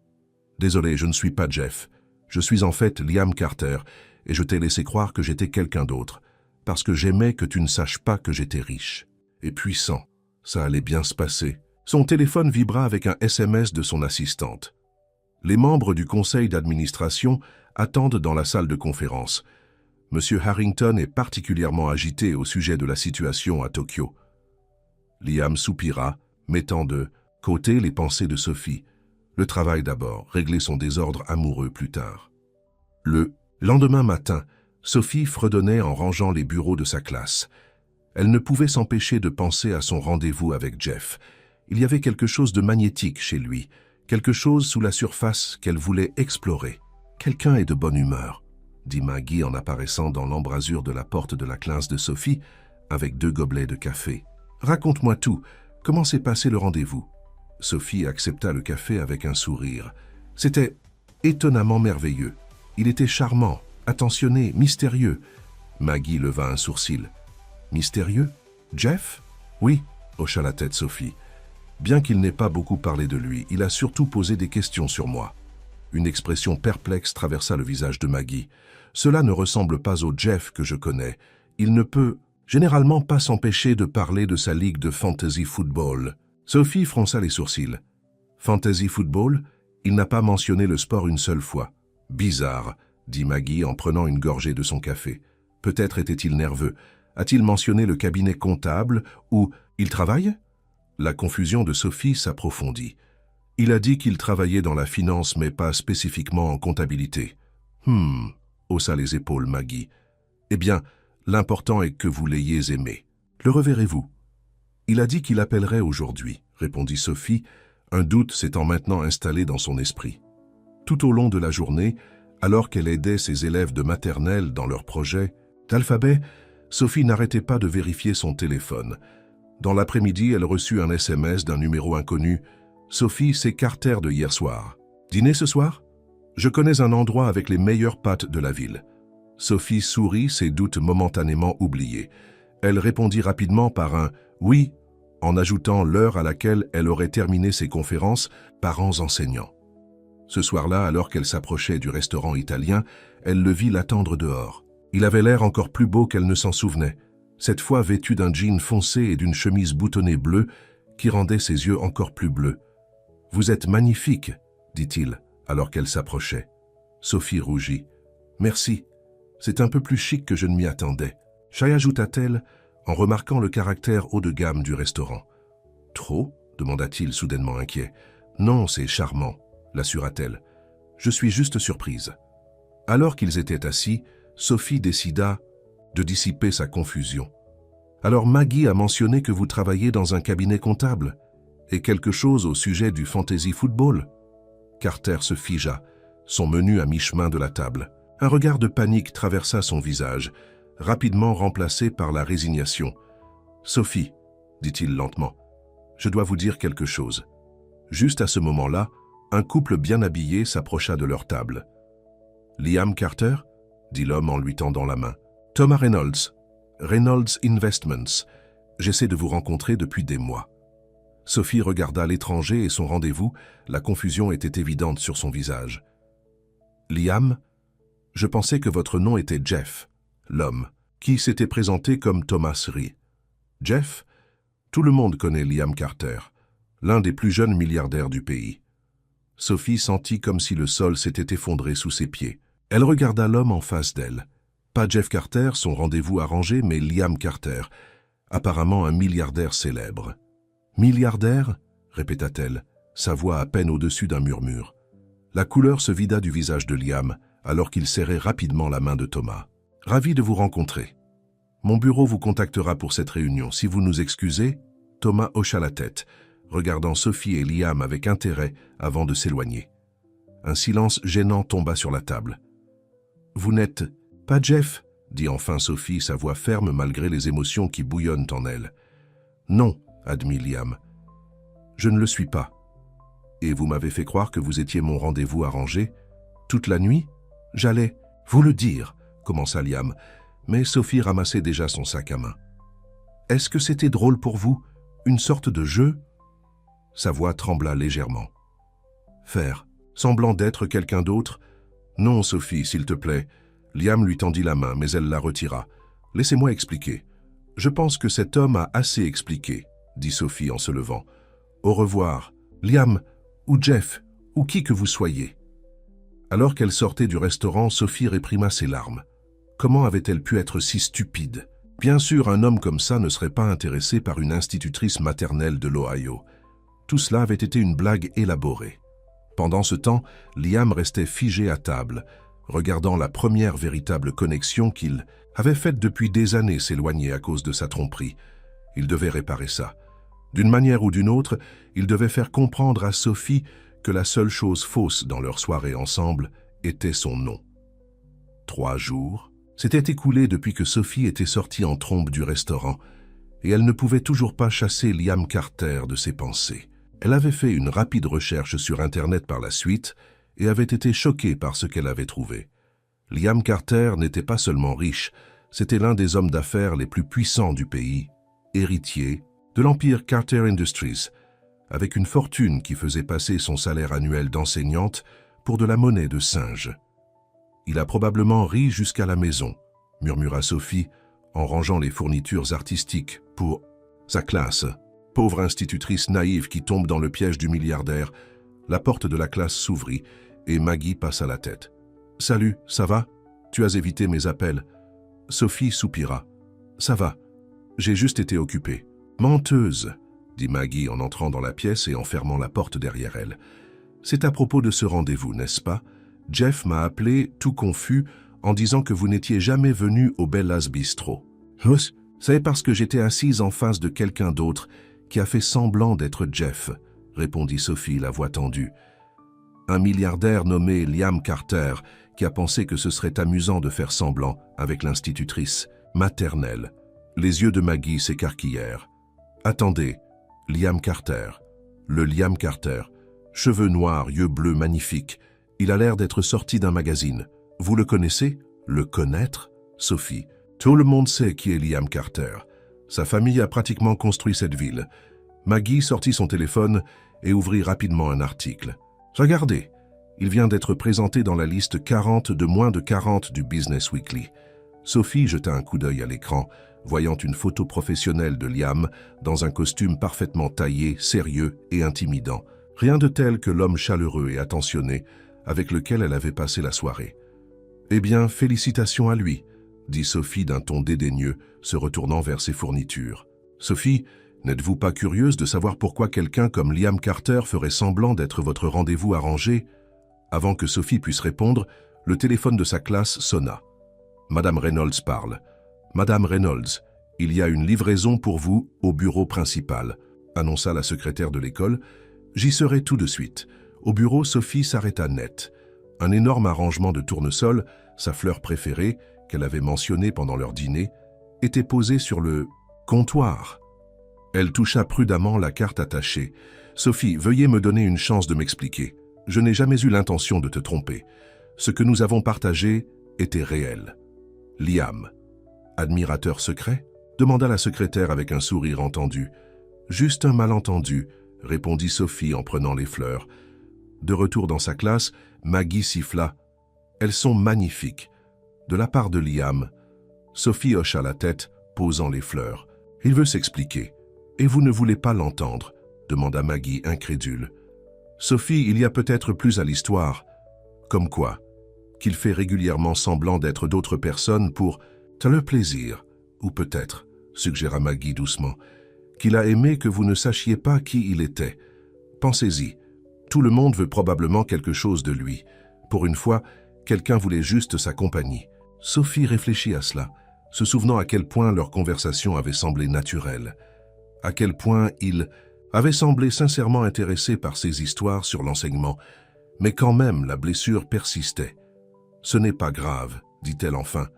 « Désolé, je ne suis pas Jeff. Je suis en fait Liam Carter, et je t'ai laissé croire que j'étais quelqu'un d'autre, parce que j'aimais que tu ne saches pas que j'étais riche et puissant. Ça allait bien se passer. » Son téléphone vibra avec un SMS de son assistante. Les membres du conseil d'administration attendent dans la salle de conférence. Monsieur Harrington est particulièrement agité au sujet de la situation à Tokyo. Liam soupira, mettant de côté les pensées de Sophie. Le travail d'abord, régler son désordre amoureux plus tard. Le lendemain matin, Sophie fredonnait en rangeant les bureaux de sa classe. Elle ne pouvait s'empêcher de penser à son rendez-vous avec Jeff. Il y avait quelque chose de magnétique chez lui, quelque chose sous la surface qu'elle voulait explorer. « Quelqu'un est de bonne humeur », dit Maggie en apparaissant dans l'embrasure de la porte de la classe de Sophie avec 2 gobelets de café. « Raconte-moi tout. Comment s'est passé le rendez-vous » Sophie accepta le café avec un sourire. C'était étonnamment merveilleux. Il était charmant, attentionné, mystérieux. Maggie leva un sourcil. « Mystérieux? Jeff ?» « Oui », hocha la tête Sophie. « Bien qu'il n'ait pas beaucoup parlé de lui, il a surtout posé des questions sur moi. » Une expression perplexe traversa le visage de Maggie. « Cela ne ressemble pas au Jeff que je connais. Il ne peut généralement pas s'empêcher de parler de sa ligue de fantasy football. » Sophie fronça les sourcils. « Fantasy football? Il n'a pas mentionné le sport une seule fois. »« Bizarre, » dit Maggie en prenant une gorgée de son café. « Peut-être était-il nerveux. A-t-il mentionné le cabinet comptable ou il travaille ?» La confusion de Sophie s'approfondit. « Il a dit qu'il travaillait dans la finance mais pas spécifiquement en comptabilité. » Haussa les épaules Maggie. « Eh bien, l'important est que vous l'ayez aimé. Le reverrez-vous ?»« Il a dit qu'il appellerait aujourd'hui, » répondit Sophie, un doute s'étant maintenant installé dans son esprit. Tout au long de la journée, alors qu'elle aidait ses élèves de maternelle dans leurs projets d'alphabet, Sophie n'arrêtait pas de vérifier son téléphone. Dans l'après-midi, elle reçut un SMS d'un numéro inconnu. « Sophie, c'est Carter de hier soir. Dîner ce soir? Je connais un endroit avec les meilleures pâtes de la ville. » Sophie sourit, ses doutes momentanément oubliés. Elle répondit rapidement par un « oui », en ajoutant l'heure à laquelle elle aurait terminé ses conférences, parents enseignants. Ce soir-là, alors qu'elle s'approchait du restaurant italien, elle le vit l'attendre dehors. Il avait l'air encore plus beau qu'elle ne s'en souvenait, cette fois vêtu d'un jean foncé et d'une chemise boutonnée bleue qui rendait ses yeux encore plus bleus. « Vous êtes magnifique, » dit-il, alors qu'elle s'approchait. Sophie rougit. « Merci, c'est un peu plus chic que je ne m'y attendais. » ajouta-t-elle en remarquant le caractère haut de gamme du restaurant. « Trop ?» demanda-t-il soudainement inquiet. « Non, c'est charmant, » l'assura-t-elle. « Je suis juste surprise. » Alors qu'ils étaient assis, Sophie décida de dissiper sa confusion. « Alors Maggie a mentionné que vous travaillez dans un cabinet comptable et quelque chose au sujet du fantasy football ?» Carter se figea, son menu à mi-chemin de la table. Un regard de panique traversa son visage, rapidement remplacé par la résignation. « Sophie, » dit-il lentement, « je dois vous dire quelque chose. » Juste à ce moment-là, un couple bien habillé s'approcha de leur table. « Liam Carter ?» dit l'homme en lui tendant la main. « Thomas Reynolds, Reynolds Investments. J'essaie de vous rencontrer depuis des mois. » Sophie regarda l'étranger et son rendez-vous. La confusion était évidente sur son visage. « Liam, je pensais que votre nom était Jeff. » L'homme, qui s'était présenté comme Thomas rit. « Jeff, tout le monde connaît Liam Carter, l'un des plus jeunes milliardaires du pays. » Sophie sentit comme si le sol s'était effondré sous ses pieds. Elle regarda l'homme en face d'elle. Pas Jeff Carter, son rendez-vous arrangé, mais Liam Carter, apparemment un milliardaire célèbre. « Milliardaire ?» répéta-t-elle, sa voix à peine au-dessus d'un murmure. La couleur se vida du visage de Liam, alors qu'il serrait rapidement la main de Thomas. « Ravi de vous rencontrer. Mon bureau vous contactera pour cette réunion. Si vous nous excusez ?» Thomas hocha la tête, regardant Sophie et Liam avec intérêt avant de s'éloigner. Un silence gênant tomba sur la table. « Vous n'êtes pas Jeff ?» dit enfin Sophie, sa voix ferme malgré les émotions qui bouillonnent en elle. Non, admit Liam. Je ne le suis pas. Et vous m'avez fait croire que vous étiez mon rendez-vous arrangé? Toute la nuit? J'allais vous le dire, commença Liam, mais Sophie ramassait déjà son sac à main. Est-ce que c'était drôle pour vous? Une sorte de jeu? Sa voix trembla légèrement. Faire semblant d'être quelqu'un d'autre? Non, Sophie, s'il te plaît. Liam lui tendit la main, mais elle la retira. Laissez-moi expliquer. Je pense que cet homme a assez expliqué, dit Sophie en se levant. Au revoir, Liam, ou Jeff, ou qui que vous soyez. Alors qu'elle sortait du restaurant, Sophie réprima ses larmes. Comment avait-elle pu être si stupide? Bien sûr, un homme comme ça ne serait pas intéressé par une institutrice maternelle de l'Ohio. Tout cela avait été une blague élaborée. Pendant ce temps, Liam restait figé à table, regardant la première véritable connexion qu'il avait faite depuis des années s'éloigner à cause de sa tromperie. Il devait réparer ça. D'une manière ou d'une autre, il devait faire comprendre à Sophie que la seule chose fausse dans leur soirée ensemble était son nom. 3 jours s'étaient écoulés depuis que Sophie était sortie en trombe du restaurant, et elle ne pouvait toujours pas chasser Liam Carter de ses pensées. Elle avait fait une rapide recherche sur Internet par la suite et avait été choquée par ce qu'elle avait trouvé. Liam Carter n'était pas seulement riche, c'était l'un des hommes d'affaires les plus puissants du pays, héritier de l'empire Carter Industries, avec une fortune qui faisait passer son salaire annuel d'enseignante pour de la monnaie de singe. Il a probablement ri jusqu'à la maison, murmura Sophie en rangeant les fournitures artistiques pour sa classe. Pauvre institutrice naïve qui tombe dans le piège du milliardaire. La porte de la classe s'ouvrit et Maggie passa la tête. « Salut, ça va? Tu as évité mes appels. » Sophie soupira. « Ça va, j'ai juste été occupée. »« Menteuse, » dit Maggie en entrant dans la pièce et en fermant la porte derrière elle. « C'est à propos de ce rendez-vous, n'est-ce pas? Jeff m'a appelé, tout confus, en disant que vous n'étiez jamais venu au Bella's Bistro. »« C'est parce que j'étais assise en face de quelqu'un d'autre qui a fait semblant d'être Jeff, » répondit Sophie, la voix tendue. Un milliardaire nommé Liam Carter qui a pensé que ce serait amusant de faire semblant avec l'institutrice maternelle. Les yeux de Maggie s'écarquillèrent. « Attendez, Liam Carter. Le Liam Carter. Cheveux noirs, yeux bleus magnifiques. Il a l'air d'être sorti d'un magazine. Vous le connaissez? Le connaître? Sophie. Tout le monde sait qui est Liam Carter. Sa famille a pratiquement construit cette ville. » Maggie sortit son téléphone et ouvrit rapidement un article. « Regardez, il vient d'être présenté dans la liste 40 de moins de 40 du Business Weekly. » Sophie jeta un coup d'œil à l'écran, voyant une photo professionnelle de Liam dans un costume parfaitement taillé, sérieux et intimidant. Rien de tel que l'homme chaleureux et attentionné avec lequel elle avait passé la soirée. « Eh bien, félicitations à lui, » dit Sophie d'un ton dédaigneux, se retournant vers ses fournitures. « Sophie, n'êtes-vous pas curieuse de savoir pourquoi quelqu'un comme Liam Carter ferait semblant d'être votre rendez-vous arrangé ?» Avant que Sophie puisse répondre, le téléphone de sa classe sonna. « Madame Reynolds parle. »« Madame Reynolds, il y a une livraison pour vous au bureau principal, » annonça la secrétaire de l'école. « J'y serai tout de suite. » Au bureau, Sophie s'arrêta net. Un énorme arrangement de tournesol, sa fleur préférée, qu'elle avait mentionnée pendant leur dîner, était posé sur le comptoir. Elle toucha prudemment la carte attachée. « Sophie, veuillez me donner une chance de m'expliquer. Je n'ai jamais eu l'intention de te tromper. Ce que nous avons partagé était réel. » Liam. « Admirateur secret ?» demanda la secrétaire avec un sourire entendu. « Juste un malentendu, » répondit Sophie en prenant les fleurs. De retour dans sa classe, Maggie siffla. « Elles sont magnifiques. » De la part de Liam. Sophie hocha la tête, posant les fleurs. « Il veut s'expliquer. Et vous ne voulez pas l'entendre ?» demanda Maggie incrédule. « Sophie, il y a peut-être plus à l'histoire. » Comme quoi? Qu'il fait régulièrement semblant d'être d'autres personnes pour « te le plaisir » ou peut-être, suggéra Maggie doucement, qu'il a aimé que vous ne sachiez pas qui il était. Pensez-y. Tout le monde veut probablement quelque chose de lui. Pour une fois, quelqu'un voulait juste sa compagnie. Sophie réfléchit à cela, se souvenant à quel point leur conversation avait semblé naturelle, à quel point il avait semblé sincèrement intéressé par ses histoires sur l'enseignement, mais quand même la blessure persistait. « Ce n'est pas grave, dit-elle enfin.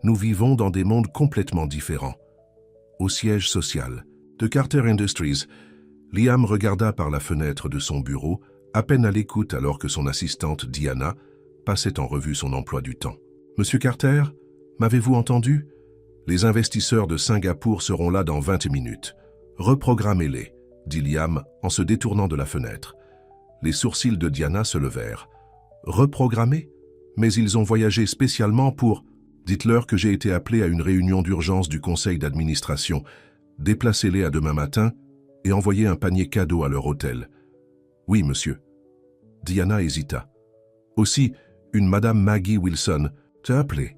Nous vivons dans des mondes complètement différents. Au siège social de Carter Industries, Liam regarda par la fenêtre de son bureau, à peine à l'écoute alors que son assistante Diana passait en revue son emploi du temps. « Monsieur Carter, m'avez-vous entendu? Les investisseurs de Singapour seront là dans 20 minutes. Reprogrammez-les, dit Liam en se détournant de la fenêtre. Les sourcils de Diana se levèrent. Reprogrammer? Mais ils ont voyagé spécialement pour... Dites-leur que j'ai été appelé à une réunion d'urgence du conseil d'administration. Déplacez-les à demain matin et envoyez un panier cadeau à leur hôtel. Oui, monsieur. Diana hésita. Aussi, une madame Maggie Wilson t'a appelé.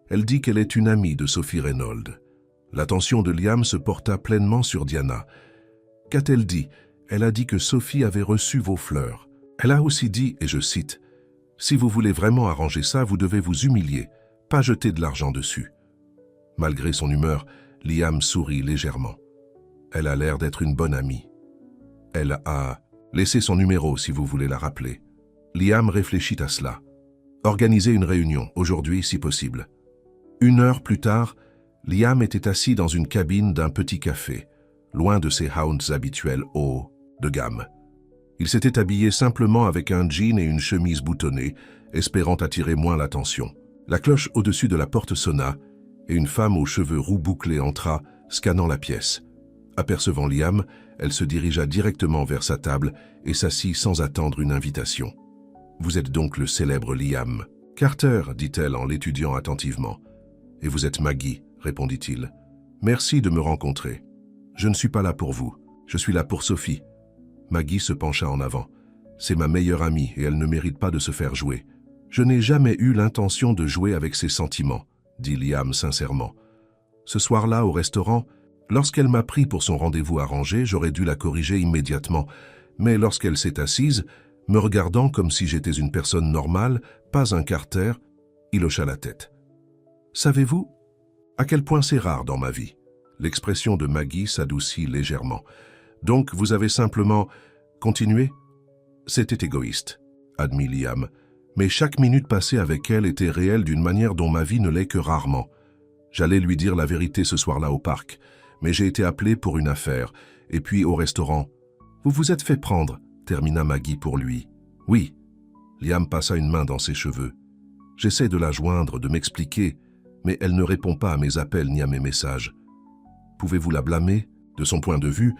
Elle dit qu'elle est une amie de Sophie Reynolds. L'attention de Liam se porta pleinement sur Diana. Qu'a-t-elle dit? Elle a dit que Sophie avait reçu vos fleurs. Elle a aussi dit, et je cite, « Si vous voulez vraiment arranger ça, vous devez vous humilier, pas jeter de l'argent dessus. » Malgré son humeur, Liam sourit légèrement. Elle a l'air d'être une bonne amie. Elle a... Laissez son numéro si vous voulez la rappeler. Liam réfléchit à cela. Organisez une réunion, aujourd'hui si possible. 1 heure plus tard, Liam était assis dans une cabine d'un petit café, loin de ses haunts habituels haut de gamme. Il s'était habillé simplement avec un jean et une chemise boutonnée, espérant attirer moins l'attention. La cloche au-dessus de la porte sonna, et une femme aux cheveux roux bouclés entra, scannant la pièce. Apercevant Liam, elle se dirigea directement vers sa table et s'assit sans attendre une invitation. « Vous êtes donc le célèbre Liam. »« Carter, dit-elle en l'étudiant attentivement. »« Et vous êtes Maggie, répondit-il. »« Merci de me rencontrer. Je ne suis pas là pour vous, je suis là pour Sophie. » Maggie se pencha en avant. « C'est ma meilleure amie et elle ne mérite pas de se faire jouer. »« Je n'ai jamais eu l'intention de jouer avec ses sentiments, » dit Liam sincèrement. Ce soir-là, au restaurant, lorsqu'elle m'a pris pour son rendez-vous arrangé, j'aurais dû la corriger immédiatement. Mais lorsqu'elle s'est assise, me regardant comme si j'étais une personne normale, pas un Carter, il hocha la tête. « Savez-vous à quel point c'est rare dans ma vie ?» L'expression de Maggie s'adoucit légèrement. « Donc, vous avez simplement continué ?»« C'était égoïste, » admit Liam. « Mais chaque minute passée avec elle était réelle d'une manière dont ma vie ne l'est que rarement. J'allais lui dire la vérité ce soir-là au parc, mais j'ai été appelé pour une affaire, et puis au restaurant. Vous vous êtes fait prendre, termina Maggie pour lui. Oui. Liam passa une main dans ses cheveux. J'essaie de la joindre, de m'expliquer, mais elle ne répond pas à mes appels ni à mes messages. Pouvez-vous la blâmer? De son point de vue,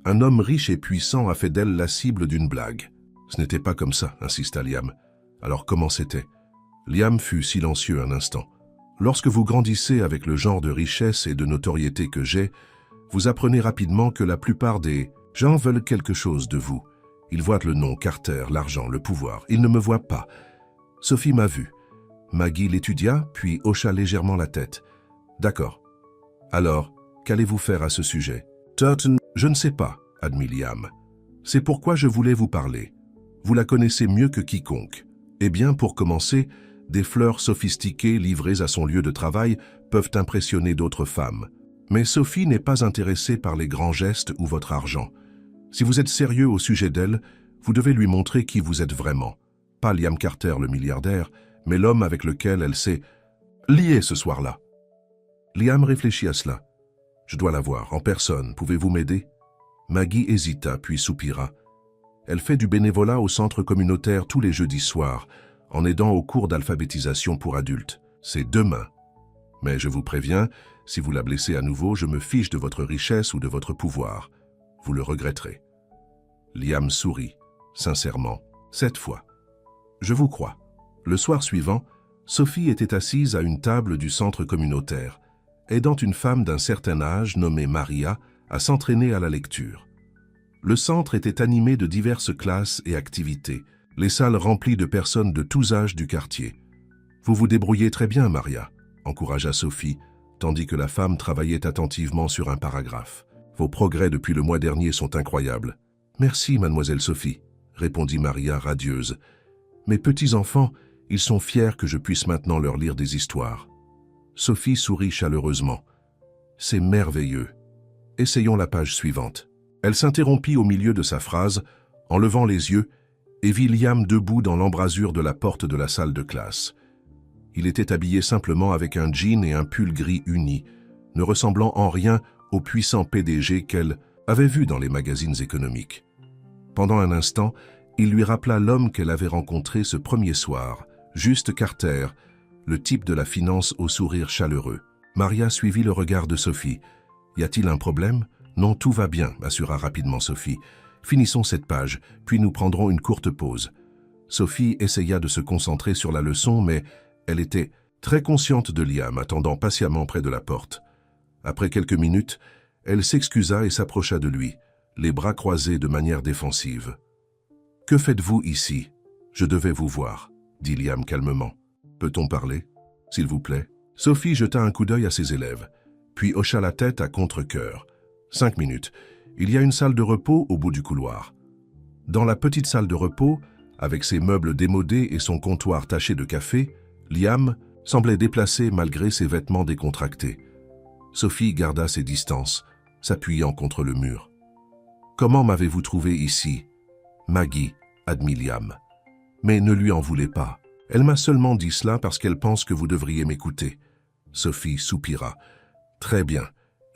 un homme riche et puissant a fait d'elle la cible d'une blague. Ce n'était pas comme ça, insista Liam. Alors comment c'était? Liam fut silencieux un instant. Lorsque vous grandissez avec le genre de richesse et de notoriété que j'ai, vous apprenez rapidement que la plupart des gens veulent quelque chose de vous. Ils voient le nom, Carter, l'argent, le pouvoir. Ils ne me voient pas. Sophie m'a vu. Maggie l'étudia, puis hocha légèrement la tête. D'accord. Alors, qu'allez-vous faire à ce sujet? Turton, je ne sais pas, admit Liam. C'est pourquoi je voulais vous parler. Vous la connaissez mieux que quiconque. Eh bien, pour commencer, des fleurs sophistiquées livrées à son lieu de travail peuvent impressionner d'autres femmes. Mais Sophie n'est pas intéressée par les grands gestes ou votre argent. Si vous êtes sérieux au sujet d'elle, vous devez lui montrer qui vous êtes vraiment. Pas Liam Carter le milliardaire, mais l'homme avec lequel elle s'est liée ce soir-là. Liam réfléchit à cela. Je dois la voir, en personne. Pouvez-vous m'aider? Maggie hésita, puis soupira. Elle fait du bénévolat au centre communautaire tous les jeudis soirs, en aidant au cours d'alphabétisation pour adultes. C'est demain. Mais je vous préviens, si vous la blessez à nouveau, je me fiche de votre richesse ou de votre pouvoir. Vous le regretterez. Liam sourit, sincèrement, cette fois. Je vous crois. Le soir suivant, Sophie était assise à une table du centre communautaire, aidant une femme d'un certain âge nommée Maria à s'entraîner à la lecture. Le centre était animé de diverses classes et activités, les salles remplies de personnes de tous âges du quartier. « Vous vous débrouillez très bien, Maria », encouragea Sophie, tandis que la femme travaillait attentivement sur un paragraphe. « Vos progrès depuis le mois dernier sont incroyables. »« Merci, mademoiselle Sophie », répondit Maria radieuse. « Mes petits-enfants, ils sont fiers que je puisse maintenant leur lire des histoires. » Sophie sourit chaleureusement. « C'est merveilleux. Essayons la page suivante. » Elle s'interrompit au milieu de sa phrase, en levant les yeux, et vit Liam debout dans l'embrasure de la porte de la salle de classe. Il était habillé simplement avec un jean et un pull gris uni, ne ressemblant en rien au puissant PDG qu'elle avait vu dans les magazines économiques. Pendant un instant, il lui rappela l'homme qu'elle avait rencontré ce premier soir, Juste Carter, le type de la finance au sourire chaleureux. Maria suivit le regard de Sophie. « Y a-t-il un problème ?»« Non, tout va bien », assura rapidement Sophie. « Finissons cette page, puis nous prendrons une courte pause. » Sophie essaya de se concentrer sur la leçon, mais elle était très consciente de Liam, attendant patiemment près de la porte. Après quelques minutes, elle s'excusa et s'approcha de lui, les bras croisés de manière défensive. « Que faites-vous ici ? Je devais vous voir, » dit Liam calmement. « Peut-on parler, s'il vous plaît ?» Sophie jeta un coup d'œil à ses élèves, puis hocha la tête à contre-cœur. 5 minutes. Il y a une salle de repos au bout du couloir. Dans la petite salle de repos, avec ses meubles démodés et son comptoir taché de café, Liam semblait déplacé malgré ses vêtements décontractés. Sophie garda ses distances, s'appuyant contre le mur. « Comment m'avez-vous trouvé ici ?» Maggie, admit Liam. « Mais ne lui en voulez pas. Elle m'a seulement dit cela parce qu'elle pense que vous devriez m'écouter. » Sophie soupira. « Très bien,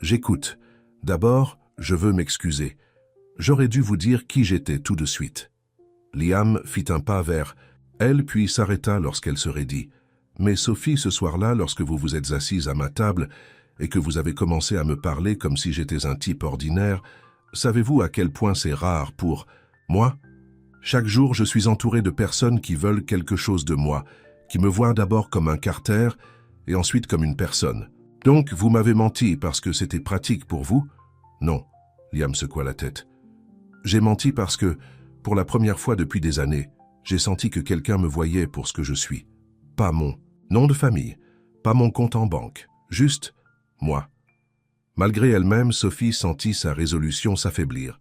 j'écoute. D'abord, je veux m'excuser. J'aurais dû vous dire qui j'étais tout de suite. » Liam fit un pas vers elle, puis s'arrêta lorsqu'elle se raidit. « Mais Sophie, ce soir-là, lorsque vous vous êtes assise à ma table et que vous avez commencé à me parler comme si j'étais un type ordinaire, savez-vous à quel point c'est rare pour moi ? Chaque jour, je suis entouré de personnes qui veulent quelque chose de moi, qui me voient d'abord comme un Carter et ensuite comme une personne. Donc, vous m'avez menti parce que c'était pratique pour vous ? Non, Liam secoua la tête. J'ai menti parce que, pour la première fois depuis des années, j'ai senti que quelqu'un me voyait pour ce que je suis. Pas mon nom de famille, pas mon compte en banque, juste moi. Malgré elle-même, Sophie sentit sa résolution s'affaiblir.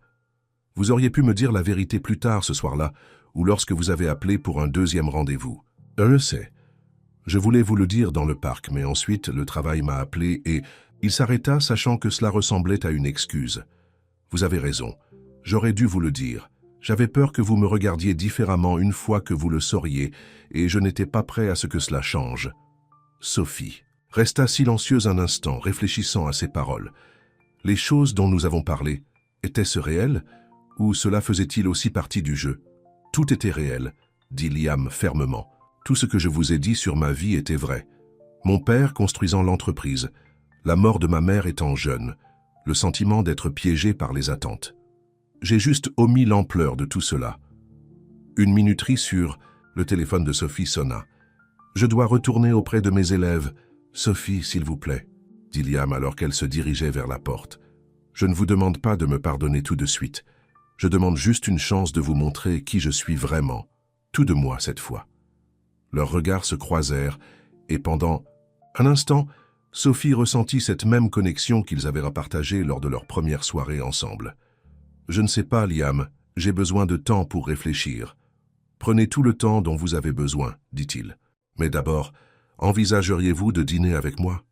Vous auriez pu me dire la vérité plus tard ce soir-là, ou lorsque vous avez appelé pour un deuxième rendez-vous. Je le sais. Je voulais vous le dire dans le parc, mais ensuite le travail m'a appelé et il s'arrêta sachant que cela ressemblait à une excuse. Vous avez raison. J'aurais dû vous le dire. J'avais peur que vous me regardiez différemment une fois que vous le sauriez, et je n'étais pas prêt à ce que cela change. Sophie resta silencieuse un instant, réfléchissant à ses paroles. Les choses dont nous avons parlé, étaient-ce réel, ou cela faisait-il aussi partie du jeu? Tout était réel, dit Liam fermement. Tout ce que je vous ai dit sur ma vie était vrai. Mon père construisant l'entreprise, la mort de ma mère étant jeune, le sentiment d'être piégé par les attentes. J'ai juste omis l'ampleur de tout cela. Une minuterie sur le téléphone de Sophie sonna. Je dois retourner auprès de mes élèves. Sophie, s'il vous plaît, dit Liam alors qu'elle se dirigeait vers la porte. Je ne vous demande pas de me pardonner tout de suite. Je demande juste une chance de vous montrer qui je suis vraiment, tout de moi cette fois. Leurs regards se croisèrent et pendant un instant, Sophie ressentit cette même connexion qu'ils avaient partagée lors de leur première soirée ensemble. « Je ne sais pas, Liam, j'ai besoin de temps pour réfléchir. Prenez tout le temps dont vous avez besoin, dit-il. Mais d'abord, envisageriez-vous de dîner avec moi?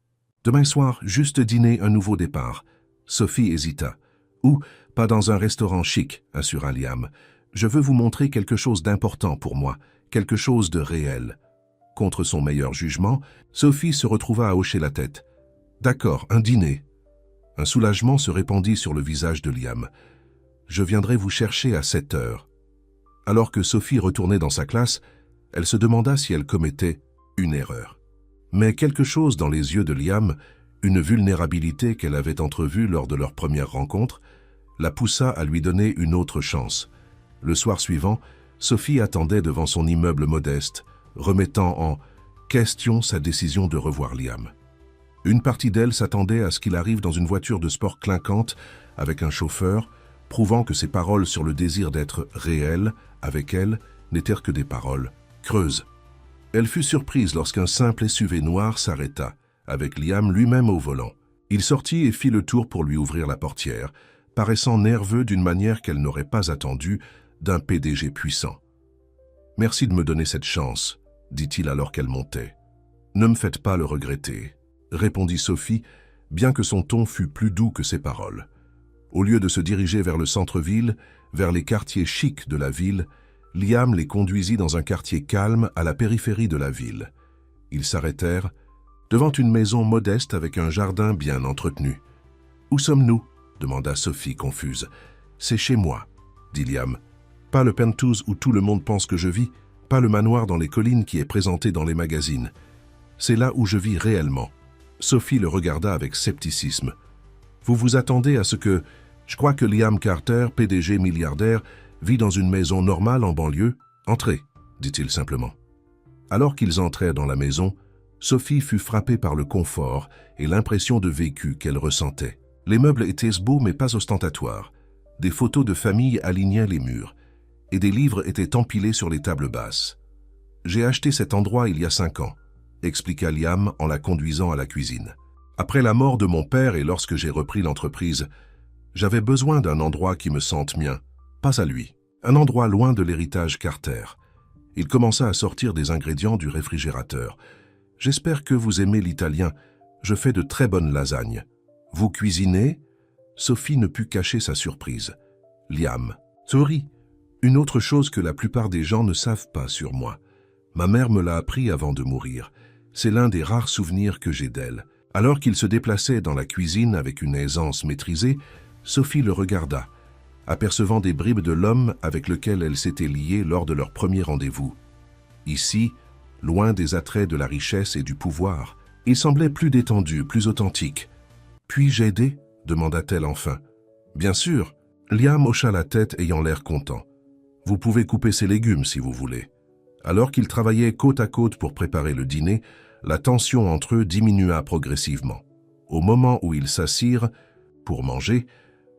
Demain soir, juste dîner un nouveau départ. » Sophie hésita. « Ou pas dans un restaurant chic, assura Liam. Je veux vous montrer quelque chose d'important pour moi, quelque chose de réel. » Contre son meilleur jugement, Sophie se retrouva à hocher la tête. « D'accord, un dîner. » Un soulagement se répandit sur le visage de Liam. « Je viendrai vous chercher à 7 heures. » Alors que Sophie retournait dans sa classe, elle se demanda si elle commettait une erreur. Mais quelque chose dans les yeux de Liam, une vulnérabilité qu'elle avait entrevue lors de leur première rencontre, la poussa à lui donner une autre chance. Le soir suivant, Sophie attendait devant son immeuble modeste, remettant en question sa décision de revoir Liam. Une partie d'elle s'attendait à ce qu'il arrive dans une voiture de sport clinquante avec un chauffeur, prouvant que ses paroles sur le désir d'être réel avec elle n'étaient que des paroles creuses. Elle fut surprise lorsqu'un simple SUV noir s'arrêta, avec Liam lui-même au volant. Il sortit et fit le tour pour lui ouvrir la portière, paraissant nerveux d'une manière qu'elle n'aurait pas attendue d'un PDG puissant. « Merci de me donner cette chance, » dit-il alors qu'elle montait. « Ne me faites pas le regretter, » répondit Sophie, bien que son ton fût plus doux que ses paroles. Au lieu de se diriger vers le centre-ville, vers les quartiers chics de la ville, Liam les conduisit dans un quartier calme à la périphérie de la ville. Ils s'arrêtèrent devant une maison modeste avec un jardin bien entretenu. « Où sommes-nous » demanda Sophie confuse. « C'est chez moi, » dit Liam. « Pas le penthouse où tout le monde pense que je vis, pas le manoir dans les collines qui est présenté dans les magazines. C'est là où je vis réellement. » Sophie le regarda avec scepticisme. « Vous vous attendez à ce que... Je crois que Liam Carter, PDG milliardaire, vit dans une maison normale en banlieue. Entrez, » dit-il simplement. Alors qu'ils entrèrent dans la maison, Sophie fut frappée par le confort et l'impression de vécu qu'elle ressentait. Les meubles étaient beaux mais pas ostentatoires. Des photos de famille alignaient les murs et des livres étaient empilés sur les tables basses. « J'ai acheté cet endroit il y a 5 ans, » expliqua Liam en la conduisant à la cuisine. « Après la mort de mon père et lorsque j'ai repris l'entreprise, j'avais besoin d'un endroit qui me sente mien, pas à lui. Un endroit loin de l'héritage Carter. » Il commença à sortir des ingrédients du réfrigérateur. « J'espère que vous aimez l'italien. Je fais de très bonnes lasagnes. »« Vous cuisinez ?» Sophie ne put cacher sa surprise. « Liam. »« Sorry. Une autre chose que la plupart des gens ne savent pas sur moi. Ma mère me l'a appris avant de mourir. C'est l'un des rares souvenirs que j'ai d'elle. » Alors qu'il se déplaçait dans la cuisine avec une aisance maîtrisée, Sophie le regarda, apercevant des bribes de l'homme avec lequel elle s'était liée lors de leur premier rendez-vous. Ici, loin des attraits de la richesse et du pouvoir, il semblait plus détendu, plus authentique. « Puis-je aider » demanda-t-elle enfin. « Bien sûr. » Liam hocha la tête ayant l'air content. « Vous pouvez couper ces légumes si vous voulez. » Alors qu'ils travaillaient côte à côte pour préparer le dîner, la tension entre eux diminua progressivement. Au moment où ils s'assirent pour manger,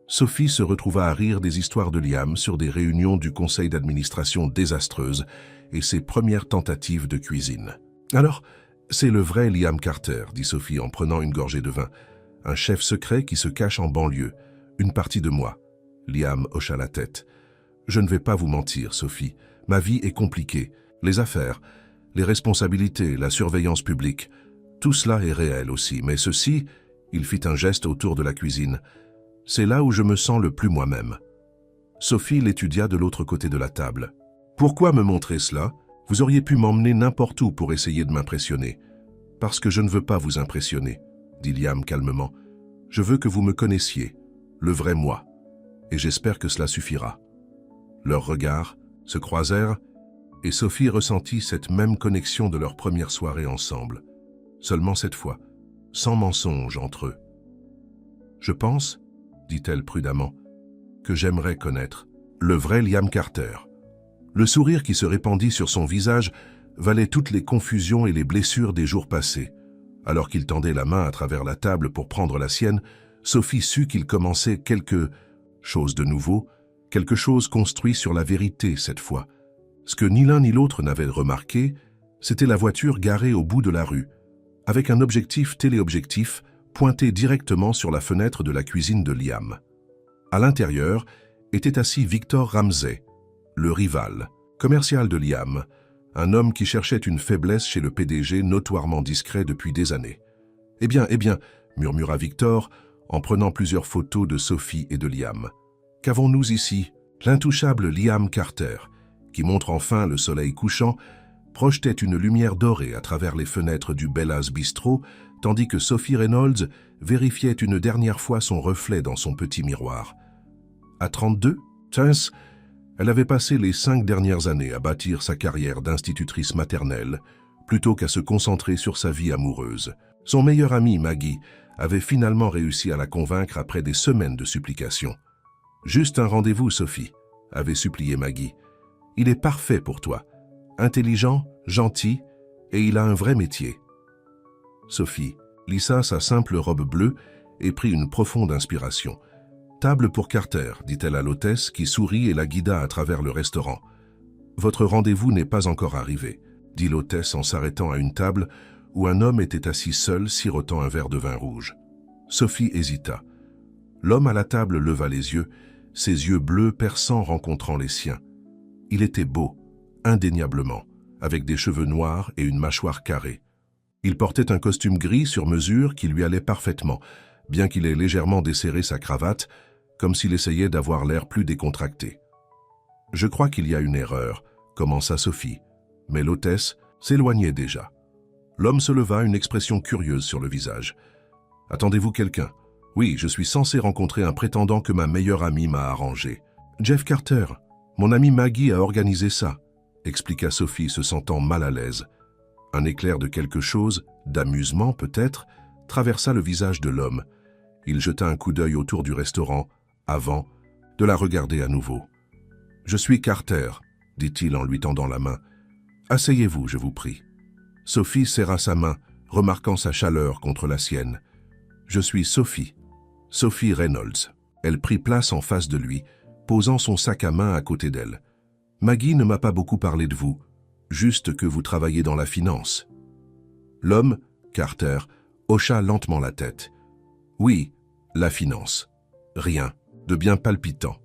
Sophie se retrouva à rire des histoires de Liam sur des réunions du conseil d'administration désastreuses et ses premières tentatives de cuisine. « Alors, c'est le vrai Liam Carter, » dit Sophie en prenant une gorgée de vin. « Un chef secret qui se cache en banlieue. Une partie de moi. » Liam hocha la tête. « Je ne vais pas vous mentir, Sophie. Ma vie est compliquée. Les affaires, les responsabilités, la surveillance publique, tout cela est réel aussi. Mais ceci, » il fit un geste autour de la cuisine, « c'est là où je me sens le plus moi-même. » Sophie l'étudia de l'autre côté de la table. « Pourquoi me montrer cela? Vous auriez pu m'emmener n'importe où pour essayer de m'impressionner. »« Parce que je ne veux pas vous impressionner, » dit Liam calmement. « Je veux que vous me connaissiez, le vrai moi. Et j'espère que cela suffira. » Leurs regards se croisèrent et Sophie ressentit cette même connexion de leur première soirée ensemble. Seulement cette fois, sans mensonge entre eux. « Je pense, » dit-elle prudemment, « que j'aimerais connaître le vrai Liam Carter. » Le sourire qui se répandit sur son visage valait toutes les confusions et les blessures des jours passés. Alors qu'il tendait la main à travers la table pour prendre la sienne, Sophie sut qu'il commençait quelque chose de nouveau, quelque chose construit sur la vérité cette fois. Ce que ni l'un ni l'autre n'avaient remarqué, c'était la voiture garée au bout de la rue, avec un objectif téléobjectif pointé directement sur la fenêtre de la cuisine de Liam. À l'intérieur était assis Victor Ramsey, le rival, commercial de Liam, un homme qui cherchait une faiblesse chez le PDG notoirement discret depuis des années. « Eh bien, murmura Victor en prenant plusieurs photos de Sophie et de Liam. « Qu'avons-nous ici? L'intouchable Liam Carter, qui montre enfin le soleil couchant, projetait une lumière dorée à travers les fenêtres du Bella's Bistro, tandis que Sophie Reynolds vérifiait une dernière fois son reflet dans son petit miroir. À 32, Tiens, elle avait passé les 5 dernières années à bâtir sa carrière d'institutrice maternelle, plutôt qu'à se concentrer sur sa vie amoureuse. Son meilleur ami, Maggie, avait finalement réussi à la convaincre après des semaines de supplications. « Juste un rendez-vous, Sophie », avait supplié Maggie. « Il est parfait pour toi, intelligent, gentil, et il a un vrai métier. » Sophie lissa sa simple robe bleue et prit une profonde inspiration. « Table pour Carter, » dit-elle à l'hôtesse qui sourit et la guida à travers le restaurant. « Votre rendez-vous n'est pas encore arrivé, » dit l'hôtesse en s'arrêtant à une table où un homme était assis seul, sirotant un verre de vin rouge. Sophie hésita. L'homme à la table leva les yeux, ses yeux bleus perçants rencontrant les siens. Il était beau, indéniablement, avec des cheveux noirs et une mâchoire carrée. Il portait un costume gris sur mesure qui lui allait parfaitement, bien qu'il ait légèrement desserré sa cravate, comme s'il essayait d'avoir l'air plus décontracté. « Je crois qu'il y a une erreur », commença Sophie, mais l'hôtesse s'éloignait déjà. L'homme se leva, une expression curieuse sur le visage. « Attendez-vous quelqu'un ? Oui, je suis censé rencontrer un prétendant que ma meilleure amie m'a arrangé. Jeff Carter, mon amie Maggie a organisé ça, expliqua Sophie, se sentant mal à l'aise. Un éclair de quelque chose, d'amusement peut-être, traversa le visage de l'homme. Il jeta un coup d'œil autour du restaurant, avant de la regarder à nouveau. « Je suis Carter, » dit-il en lui tendant la main. « Asseyez-vous, je vous prie. » Sophie serra sa main, remarquant sa chaleur contre la sienne. « Je suis Sophie. Sophie Reynolds. » Elle prit place en face de lui, posant son sac à main à côté d'elle. « Maggie ne m'a pas beaucoup parlé de vous, juste que vous travaillez dans la finance. » L'homme, Carter, hocha lentement la tête. « Oui, la finance. Rien de bien palpitant. »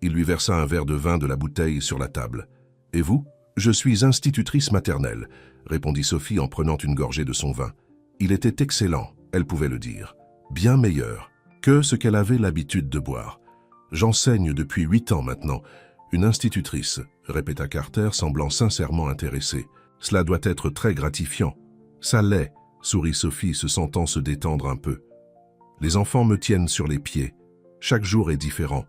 Il lui versa un verre de vin de la bouteille sur la table. « Et vous ? » « Je suis institutrice maternelle, » répondit Sophie en prenant une gorgée de son vin. Il était excellent, elle pouvait le dire. Bien meilleur que ce qu'elle avait l'habitude de boire. « J'enseigne depuis 8 ans maintenant. Une institutrice, » répéta Carter, semblant sincèrement intéressé. « Cela doit être très gratifiant. »« Ça l'est, » sourit Sophie, se sentant se détendre un peu. « Les enfants me tiennent sur les pieds. Chaque jour est différent. »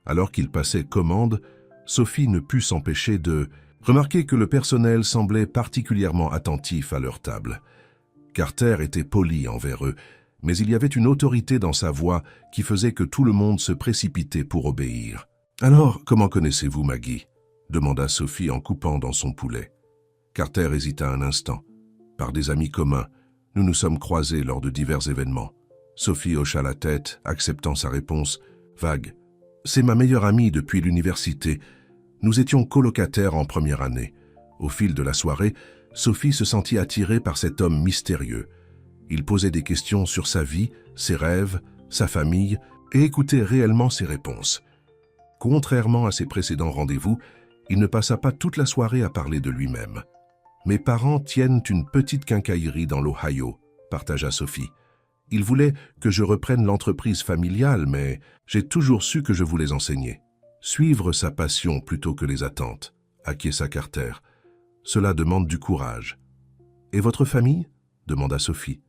Alors qu'il passait commande, Sophie ne put s'empêcher de remarquer que le personnel semblait particulièrement attentif à leur table. Carter était poli envers eux, mais il y avait une autorité dans sa voix qui faisait que tout le monde se précipitait pour obéir. « Alors, comment connaissez-vous Maggie ?» demanda Sophie en coupant dans son poulet. Carter hésita un instant. « Par des amis communs, nous nous sommes croisés lors de divers événements. » Sophie hocha la tête, acceptant sa réponse, vague. « C'est ma meilleure amie depuis l'université. Nous étions colocataires en première année. Au fil de la soirée, Sophie se sentit attirée par cet homme mystérieux. Il posait des questions sur sa vie, ses rêves, sa famille, et écoutait réellement ses réponses. Contrairement à ses précédents rendez-vous, il ne passa pas toute la soirée à parler de lui-même. « Mes parents tiennent une petite quincaillerie dans l'Ohio, » partagea Sophie. « Ils voulaient que je reprenne l'entreprise familiale, mais j'ai toujours su que je voulais enseigner. » Suivre sa passion plutôt que les attentes, acquiesça Carter. Cela demande du courage. « Et votre famille ?» demanda Sophie.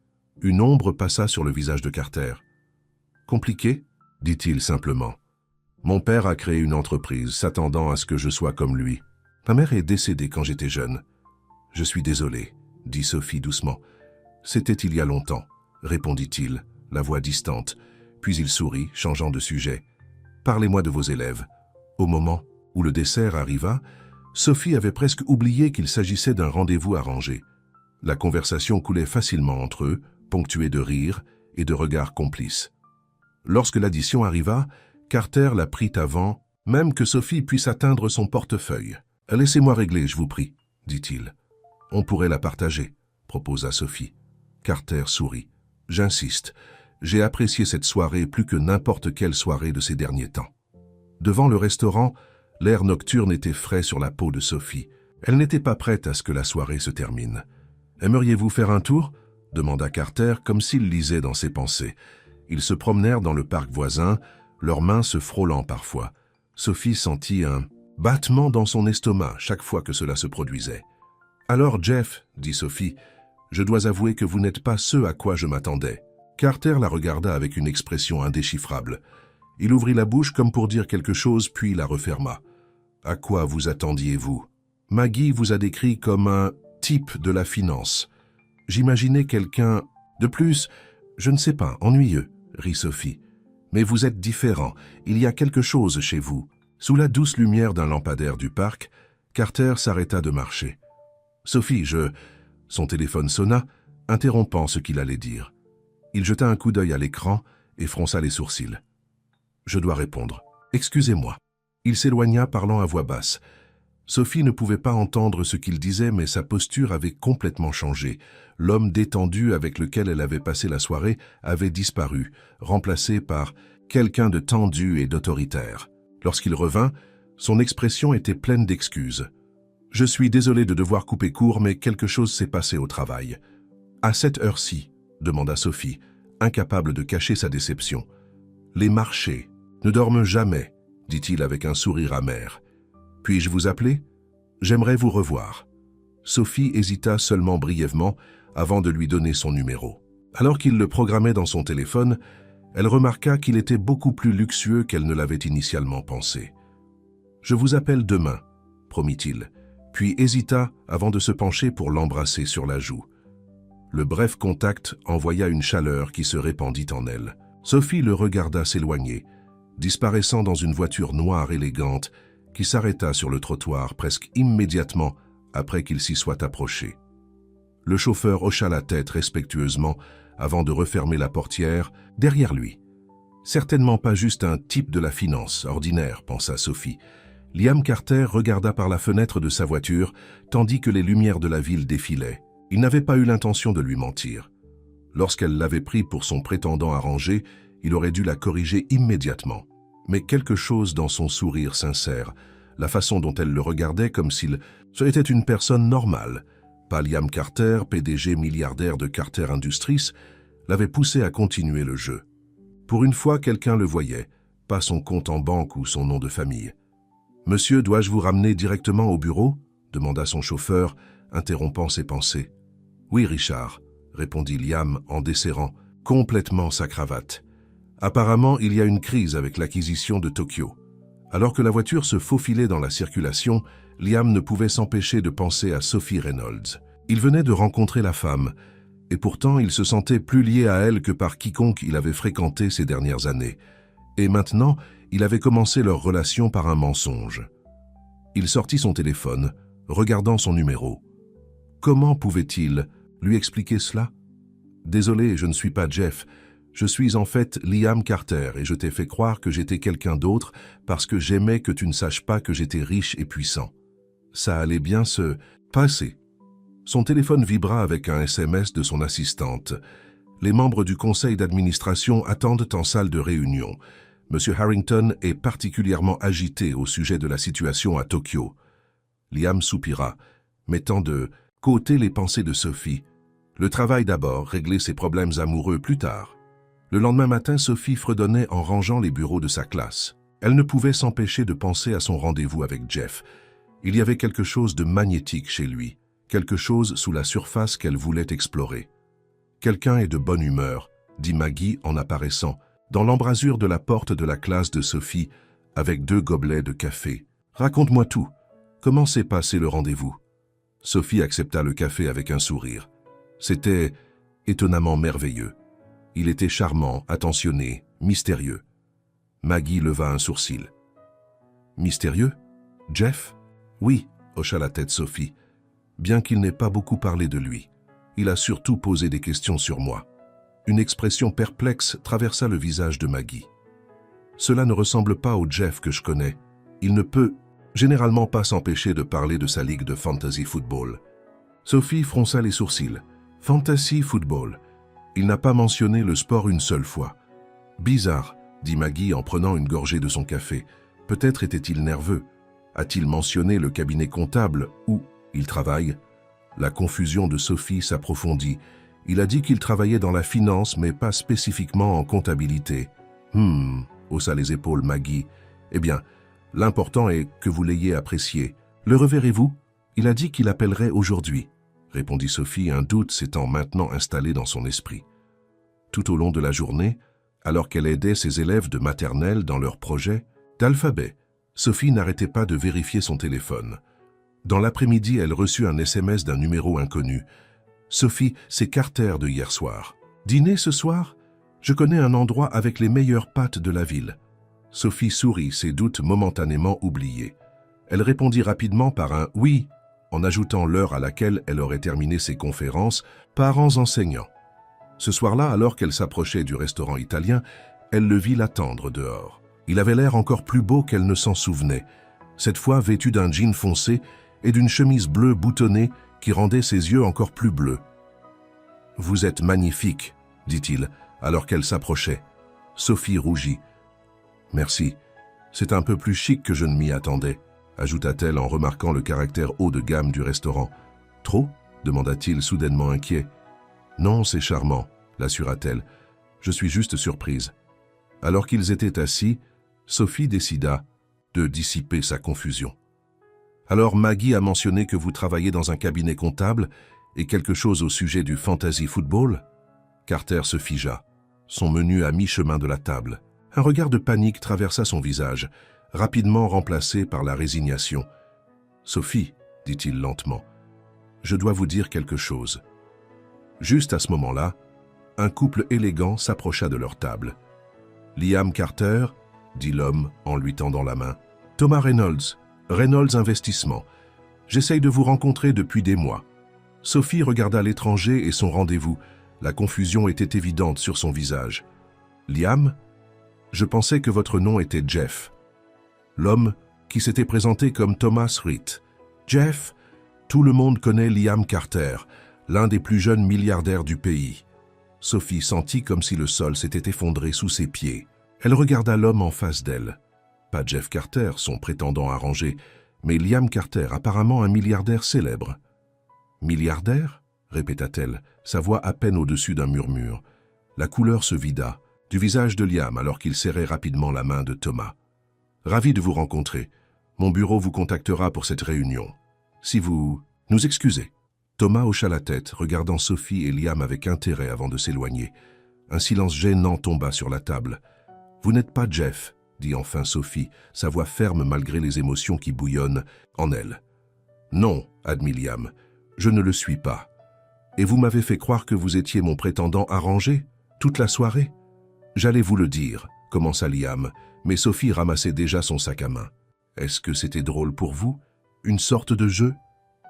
Une ombre passa sur le visage de Carter. « Compliqué ?» dit-il simplement. « Mon père a créé une entreprise, s'attendant à ce que je sois comme lui. Ma mère est décédée quand j'étais jeune. »« Je suis désolé, » dit Sophie doucement. « C'était il y a longtemps, » répondit-il, la voix distante. Puis il sourit, changeant de sujet. « Parlez-moi de vos élèves. » Au moment où le dessert arriva, Sophie avait presque oublié qu'il s'agissait d'un rendez-vous arrangé. La conversation coulait facilement entre eux, ponctuée de rires et de regards complices. Lorsque l'addition arriva, Carter la prit avant, même que Sophie puisse atteindre son portefeuille. « Laissez-moi régler, je vous prie, » dit-il. « On pourrait la partager, » proposa Sophie. Carter sourit. « J'insiste, j'ai apprécié cette soirée plus que n'importe quelle soirée de ces derniers temps. » Devant le restaurant, l'air nocturne était frais sur la peau de Sophie. Elle n'était pas prête à ce que la soirée se termine. « Aimeriez-vous faire un tour ?» demanda Carter, comme s'il lisait dans ses pensées. Ils se promenèrent dans le parc voisin, leurs mains se frôlant parfois. Sophie sentit un battement dans son estomac chaque fois que cela se produisait. « Alors, Jeff, » dit Sophie, « je dois avouer que vous n'êtes pas ce à quoi je m'attendais. » Carter la regarda avec une expression indéchiffrable. Il ouvrit la bouche comme pour dire quelque chose, puis la referma. « À quoi vous attendiez-vous ? Maggie vous a décrit comme un type de la finance. J'imaginais quelqu'un... De plus, je ne sais pas, ennuyeux, » rit Sophie. « Mais vous êtes différent, il y a quelque chose chez vous. » Sous la douce lumière d'un lampadaire du parc, Carter s'arrêta de marcher. « Sophie, je... » Son téléphone sonna, interrompant ce qu'il allait dire. Il jeta un coup d'œil à l'écran et fronça les sourcils. Je dois répondre. Excusez-moi. Il s'éloigna parlant à voix basse. Sophie ne pouvait pas entendre ce qu'il disait, mais sa posture avait complètement changé. L'homme détendu avec lequel elle avait passé la soirée avait disparu, remplacé par quelqu'un de tendu et d'autoritaire. Lorsqu'il revint, son expression était pleine d'excuses. « Je suis désolé de devoir couper court, mais quelque chose s'est passé au travail. »« À cette heure-ci ?» demanda Sophie, incapable de cacher sa déception. « Les marchés ne dorment jamais, » dit-il avec un sourire amer. « Puis-je vous appeler ? J'aimerais vous revoir. » Sophie hésita seulement brièvement, avant de lui donner son numéro. Alors qu'il le programmait dans son téléphone, elle remarqua qu'il était beaucoup plus luxueux qu'elle ne l'avait initialement pensé. « Je vous appelle demain », promit-il, puis hésita avant de se pencher pour l'embrasser sur la joue. Le bref contact envoya une chaleur qui se répandit en elle. Sophie le regarda s'éloigner, disparaissant dans une voiture noire élégante qui s'arrêta sur le trottoir presque immédiatement après qu'il s'y soit approché. Le chauffeur hocha la tête respectueusement avant de refermer la portière derrière lui. Certainement pas juste un type de la finance ordinaire, pensa Sophie. Liam Carter regarda par la fenêtre de sa voiture tandis que les lumières de la ville défilaient. Il n'avait pas eu l'intention de lui mentir. Lorsqu'elle l'avait pris pour son prétendant arrangé, il aurait dû la corriger immédiatement. Mais quelque chose dans son sourire sincère, la façon dont elle le regardait comme s'il était une personne normale, pas Liam Carter, PDG milliardaire de Carter Industries, l'avait poussé à continuer le jeu. Pour une fois, quelqu'un le voyait, pas son compte en banque ou son nom de famille. « Monsieur, dois-je vous ramener directement au bureau ?» demanda son chauffeur, interrompant ses pensées. « Oui, Richard », répondit Liam en desserrant complètement sa cravate. Apparemment, il y a une crise avec l'acquisition de Tokyo. Alors que la voiture se faufilait dans la circulation, Liam ne pouvait s'empêcher de penser à Sophie Reynolds. Il venait de rencontrer la femme, et pourtant il se sentait plus lié à elle que par quiconque il avait fréquenté ces dernières années. Et maintenant, il avait commencé leur relation par un mensonge. Il sortit son téléphone, regardant son numéro. Comment pouvait-il lui expliquer cela? « Désolé, je ne suis pas Jeff. Je suis en fait Liam Carter et je t'ai fait croire que j'étais quelqu'un d'autre parce que j'aimais que tu ne saches pas que j'étais riche et puissant. » Ça allait bien se passer. Son téléphone vibra avec un SMS de son assistante. Les membres du conseil d'administration attendent en salle de réunion. Monsieur Harrington est particulièrement agité au sujet de la situation à Tokyo. Liam soupira, mettant de côté les pensées de Sophie. Le travail d'abord, régler ses problèmes amoureux plus tard. Le lendemain matin, Sophie fredonnait en rangeant les bureaux de sa classe. Elle ne pouvait s'empêcher de penser à son rendez-vous avec Jeff. Il y avait quelque chose de magnétique chez lui, quelque chose sous la surface qu'elle voulait explorer. « Quelqu'un est de bonne humeur », dit Maggie en apparaissant, dans l'embrasure de la porte de la classe de Sophie, avec 2 gobelets de café. « Raconte-moi tout. Comment s'est passé le rendez-vous » Sophie accepta le café avec un sourire. C'était étonnamment merveilleux. Il était charmant, attentionné, mystérieux. Maggie leva un sourcil. « Mystérieux? Jeff ?»« Oui, » hocha la tête Sophie. Bien qu'il n'ait pas beaucoup parlé de lui, il a surtout posé des questions sur moi. Une expression perplexe traversa le visage de Maggie. « Cela ne ressemble pas au Jeff que je connais. Il ne peut généralement pas s'empêcher de parler de sa ligue de fantasy football. » Sophie fronça les sourcils. « Fantasy football. Il n'a pas mentionné le sport une seule fois. »« Bizarre, » dit Maggie en prenant une gorgée de son café. « Peut-être était-il nerveux. A-t-il mentionné le cabinet comptable où il travaille ?» La confusion de Sophie s'approfondit. Il a dit qu'il travaillait dans la finance, mais pas spécifiquement en comptabilité. « haussa les épaules Maggie. « Eh bien, l'important est que vous l'ayez apprécié. Le reverrez-vous? Il a dit qu'il appellerait aujourd'hui. » répondit Sophie, un doute s'étant maintenant installé dans son esprit. Tout au long de la journée, alors qu'elle aidait ses élèves de maternelle dans leurs projets d'alphabet, Sophie n'arrêtait pas de vérifier son téléphone. Dans l'après-midi, elle reçut un SMS d'un numéro inconnu. « Sophie, c'est Carter de hier soir. Dîner ce soir? Je connais un endroit avec les meilleures pâtes de la ville. » Sophie sourit, ses doutes momentanément oubliés. Elle répondit rapidement par un « oui », en ajoutant l'heure à laquelle elle aurait terminé ses conférences, parents enseignants. Ce soir-là, alors qu'elle s'approchait du restaurant italien, elle le vit l'attendre dehors. Il avait l'air encore plus beau qu'elle ne s'en souvenait, cette fois vêtu d'un jean foncé et d'une chemise bleue boutonnée qui rendait ses yeux encore plus bleus. « Vous êtes magnifique », dit-il, alors qu'elle s'approchait. Sophie rougit. « Merci, c'est un peu plus chic que je ne m'y attendais », ajouta-t-elle en remarquant le caractère haut de gamme du restaurant. « Trop » demanda-t-il soudainement inquiet. « Non, c'est charmant », l'assura-t-elle. « Je suis juste surprise. » Alors qu'ils étaient assis, Sophie décida de dissiper sa confusion. « Alors Maggie a mentionné que vous travaillez dans un cabinet comptable Et quelque chose au sujet du fantasy football? Carter se figea, son menu à mi-chemin de la table. Un regard de panique traversa son visage, rapidement remplacé par la résignation. « Sophie, dit-il lentement, je dois vous dire quelque chose. » Juste à ce moment-là, un couple élégant s'approcha de leur table. « Liam Carter, » dit l'homme en lui tendant la main. « Thomas Reynolds, Reynolds Investissement. J'essaye de vous rencontrer depuis des mois. » Sophie regarda l'étranger et son rendez-vous. La confusion était évidente sur son visage. « Liam, je pensais que votre nom était Jeff. » L'homme, qui s'était présenté comme Thomas Reed. « Jeff, tout le monde connaît Liam Carter, l'un des plus jeunes milliardaires du pays. » Sophie sentit comme si le sol s'était effondré sous ses pieds. Elle regarda l'homme en face d'elle. Pas Jeff Carter, son prétendant arrangé, mais Liam Carter, apparemment un milliardaire célèbre. « Milliardaire ?» répéta-t-elle, sa voix à peine au-dessus d'un murmure. La couleur se vida du visage de Liam alors qu'il serrait rapidement la main de Thomas. « Ravi de vous rencontrer. Mon bureau vous contactera pour cette réunion. Si vous nous excusez. » Thomas hocha la tête, regardant Sophie et Liam avec intérêt avant de s'éloigner. Un silence gênant tomba sur la table. « Vous n'êtes pas Jeff », dit enfin Sophie, sa voix ferme malgré les émotions qui bouillonnent en elle. « Non », admit Liam, « je ne le suis pas. Et vous m'avez fait croire que vous étiez mon prétendant arrangé, toute la soirée ?»« J'allais vous le dire », commença Liam, mais Sophie ramassait déjà son sac à main. « Est-ce que c'était drôle pour vous? Une sorte de jeu ?»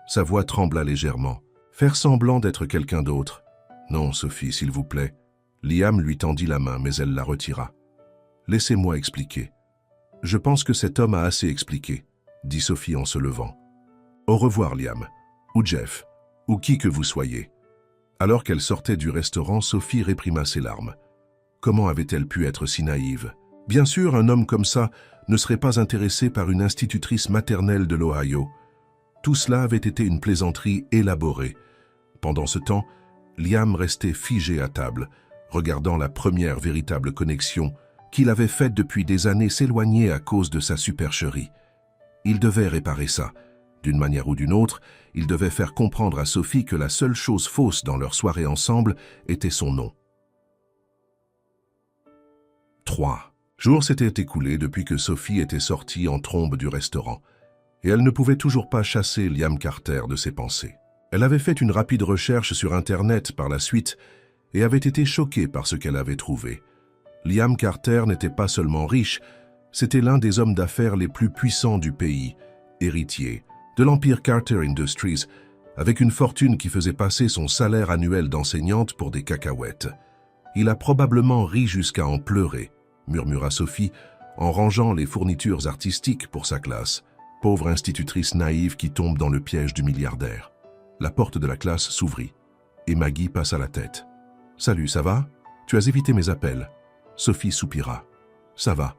Sa voix trembla légèrement. « Faire semblant d'être quelqu'un d'autre. »« Non, Sophie, s'il vous plaît. » Liam lui tendit la main, mais elle la retira. « Laissez-moi expliquer. »« Je pense que cet homme a assez expliqué, » dit Sophie en se levant. « Au revoir, Liam. Ou Jeff. Ou qui que vous soyez. » Alors qu'elle sortait du restaurant, Sophie réprima ses larmes. Comment avait-elle pu être si naïve? Bien sûr, un homme comme ça ne serait pas intéressé par une institutrice maternelle de l'Ohio. Tout cela avait été une plaisanterie élaborée. Pendant ce temps, Liam restait figé à table, regardant la première véritable connexion qu'il avait faite depuis des années s'éloigner à cause de sa supercherie. Il devait réparer ça. D'une manière ou d'une autre, il devait faire comprendre à Sophie que la seule chose fausse dans leur soirée ensemble était son nom. 3 jours s'étaient écoulés depuis que Sophie était sortie en trombe du restaurant, et elle ne pouvait toujours pas chasser Liam Carter de ses pensées. Elle avait fait une rapide recherche sur Internet par la suite et avait été choquée par ce qu'elle avait trouvé. Liam Carter n'était pas seulement riche, c'était l'un des hommes d'affaires les plus puissants du pays, héritier de l'empire Carter Industries, avec une fortune qui faisait passer son salaire annuel d'enseignante pour des cacahuètes. Il a probablement ri jusqu'à en pleurer, murmura Sophie, en rangeant les fournitures artistiques pour sa classe. Pauvre institutrice naïve qui tombe dans le piège du milliardaire. La porte de la classe s'ouvrit, et Maggie passa la tête. « Salut, ça va? Tu as évité mes appels. » Sophie soupira. « Ça va.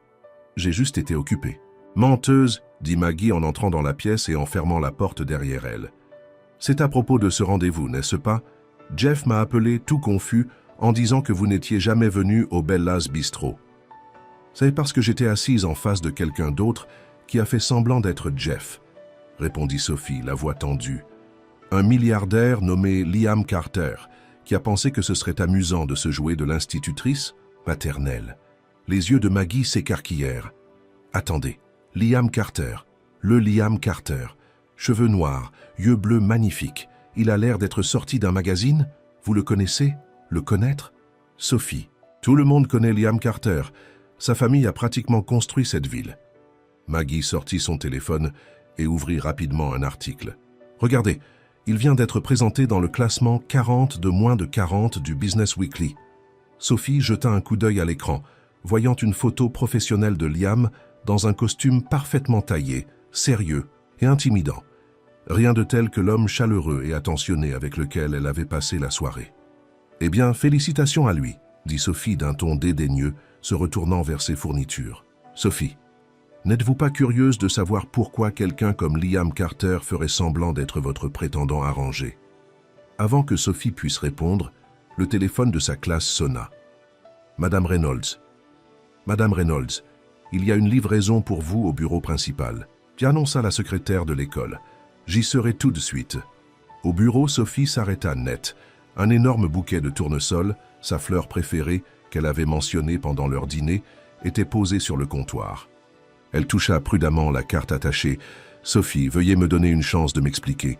J'ai juste été occupée. »« Menteuse !» dit Maggie en entrant dans la pièce et en fermant la porte derrière elle. « C'est à propos de ce rendez-vous, n'est-ce pas? Jeff m'a appelé tout confus en disant que vous n'étiez jamais venu au Bella's Bistro. C'est parce que j'étais assise en face de quelqu'un d'autre qui a fait semblant d'être Jeff, » répondit Sophie, la voix tendue. Un milliardaire nommé Liam Carter, qui a pensé que ce serait amusant de se jouer de l'institutrice maternelle. Les yeux de Maggie s'écarquillèrent. « Attendez, Liam Carter, le Liam Carter, cheveux noirs, yeux bleus magnifiques. Il a l'air d'être sorti d'un magazine? Vous le connaissez? Le connaître? » Sophie. « Tout le monde connaît Liam Carter. Sa famille a pratiquement construit cette ville. » Maggie sortit son téléphone et ouvrit rapidement un article. « Regardez, il vient d'être présenté dans le classement 40 de moins de 40 du Business Weekly. » Sophie jeta un coup d'œil à l'écran, voyant une photo professionnelle de Liam dans un costume parfaitement taillé, sérieux et intimidant. Rien de tel que l'homme chaleureux et attentionné avec lequel elle avait passé la soirée. « Eh bien, félicitations à lui, » dit Sophie d'un ton dédaigneux, se retournant vers ses fournitures. « Sophie, n'êtes-vous pas curieuse de savoir pourquoi quelqu'un comme Liam Carter ferait semblant d'être votre prétendant arrangé ?» Avant que Sophie puisse répondre, le téléphone de sa classe sonna. « Madame Reynolds. Madame Reynolds, il y a une livraison pour vous au bureau principal. » Annonça la secrétaire de l'école. « J'y serai tout de suite. » Au bureau, Sophie s'arrêta net. Un énorme bouquet de tournesol, sa fleur préférée, qu'elle avait mentionnée pendant leur dîner, était posé sur le comptoir. Elle toucha prudemment la carte attachée. « Sophie, veuillez me donner une chance de m'expliquer.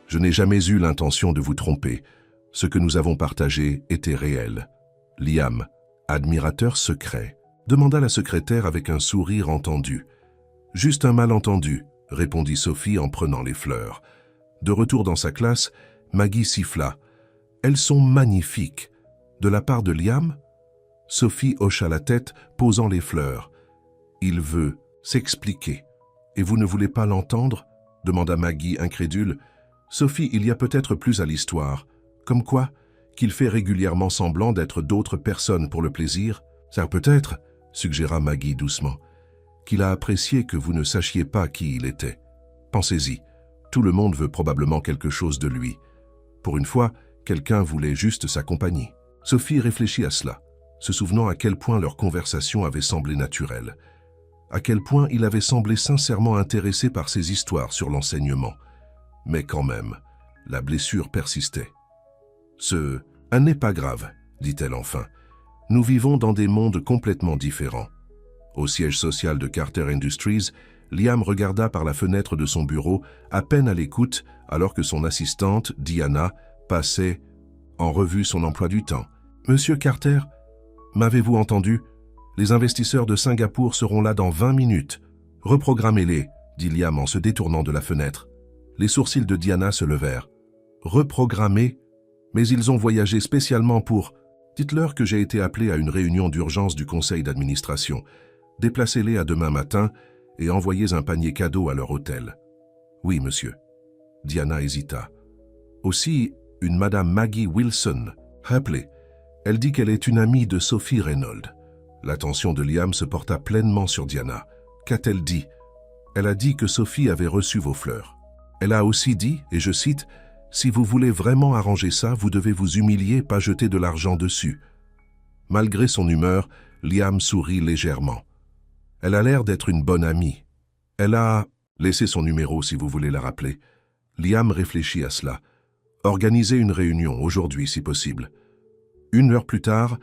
Je n'ai jamais eu l'intention de vous tromper. Ce que nous avons partagé était réel. » Liam, admirateur secret, demanda la secrétaire avec un sourire entendu. « Juste un malentendu, » répondit Sophie en prenant les fleurs. De retour dans sa classe, Maggie siffla. « Elles sont magnifiques. De la part de Liam ?» Sophie hocha la tête, posant les fleurs. « Il veut s'expliquer. Et vous ne voulez pas l'entendre ?» demanda Maggie incrédule. « Sophie, il y a peut-être plus à l'histoire. Comme quoi, qu'il fait régulièrement semblant d'être d'autres personnes pour le plaisir. Ça peut-être, suggéra Maggie doucement, qu'il a apprécié que vous ne sachiez pas qui il était. Pensez-y, tout le monde veut probablement quelque chose de lui. Pour une fois, quelqu'un voulait juste sa compagnie. » Sophie réfléchit à cela, se souvenant à quel point leur conversation avait semblé naturelle, à quel point il avait semblé sincèrement intéressé par ses histoires sur l'enseignement. Mais quand même, la blessure persistait. « n'est pas grave, dit-elle enfin. Nous vivons dans des mondes complètement différents. » Au siège social de Carter Industries, Liam regarda par la fenêtre de son bureau, à peine à l'écoute, alors que son assistante, Diana, passait en revue son emploi du temps. « Monsieur Carter, m'avez-vous entendu? Les investisseurs de Singapour seront là dans 20 minutes. Reprogrammez-les, dit Liam en se détournant de la fenêtre. Les sourcils de Diana se levèrent. Reprogrammer? Mais ils ont voyagé spécialement pour... Dites-leur que j'ai été appelé à une réunion d'urgence du conseil d'administration. Déplacez-les à demain matin et envoyez un panier cadeau à leur hôtel. »« Oui, monsieur. » Diana hésita. « Aussi, une madame Maggie Wilson. Rappelez, elle dit qu'elle est une amie de Sophie Reynolds. » L'attention de Liam se porta pleinement sur Diana. « Qu'a-t-elle dit ?»« Elle a dit que Sophie avait reçu vos fleurs. Elle a aussi dit, et je cite, « Si vous voulez vraiment arranger ça, vous devez vous humilier, pas jeter de l'argent dessus. » Malgré son humeur, Liam sourit légèrement. « Elle a l'air d'être une bonne amie. Elle a... » Laissez son numéro si vous voulez la rappeler. Liam réfléchit à cela. « Organisez une réunion, aujourd'hui si possible. » 1 heure plus tard,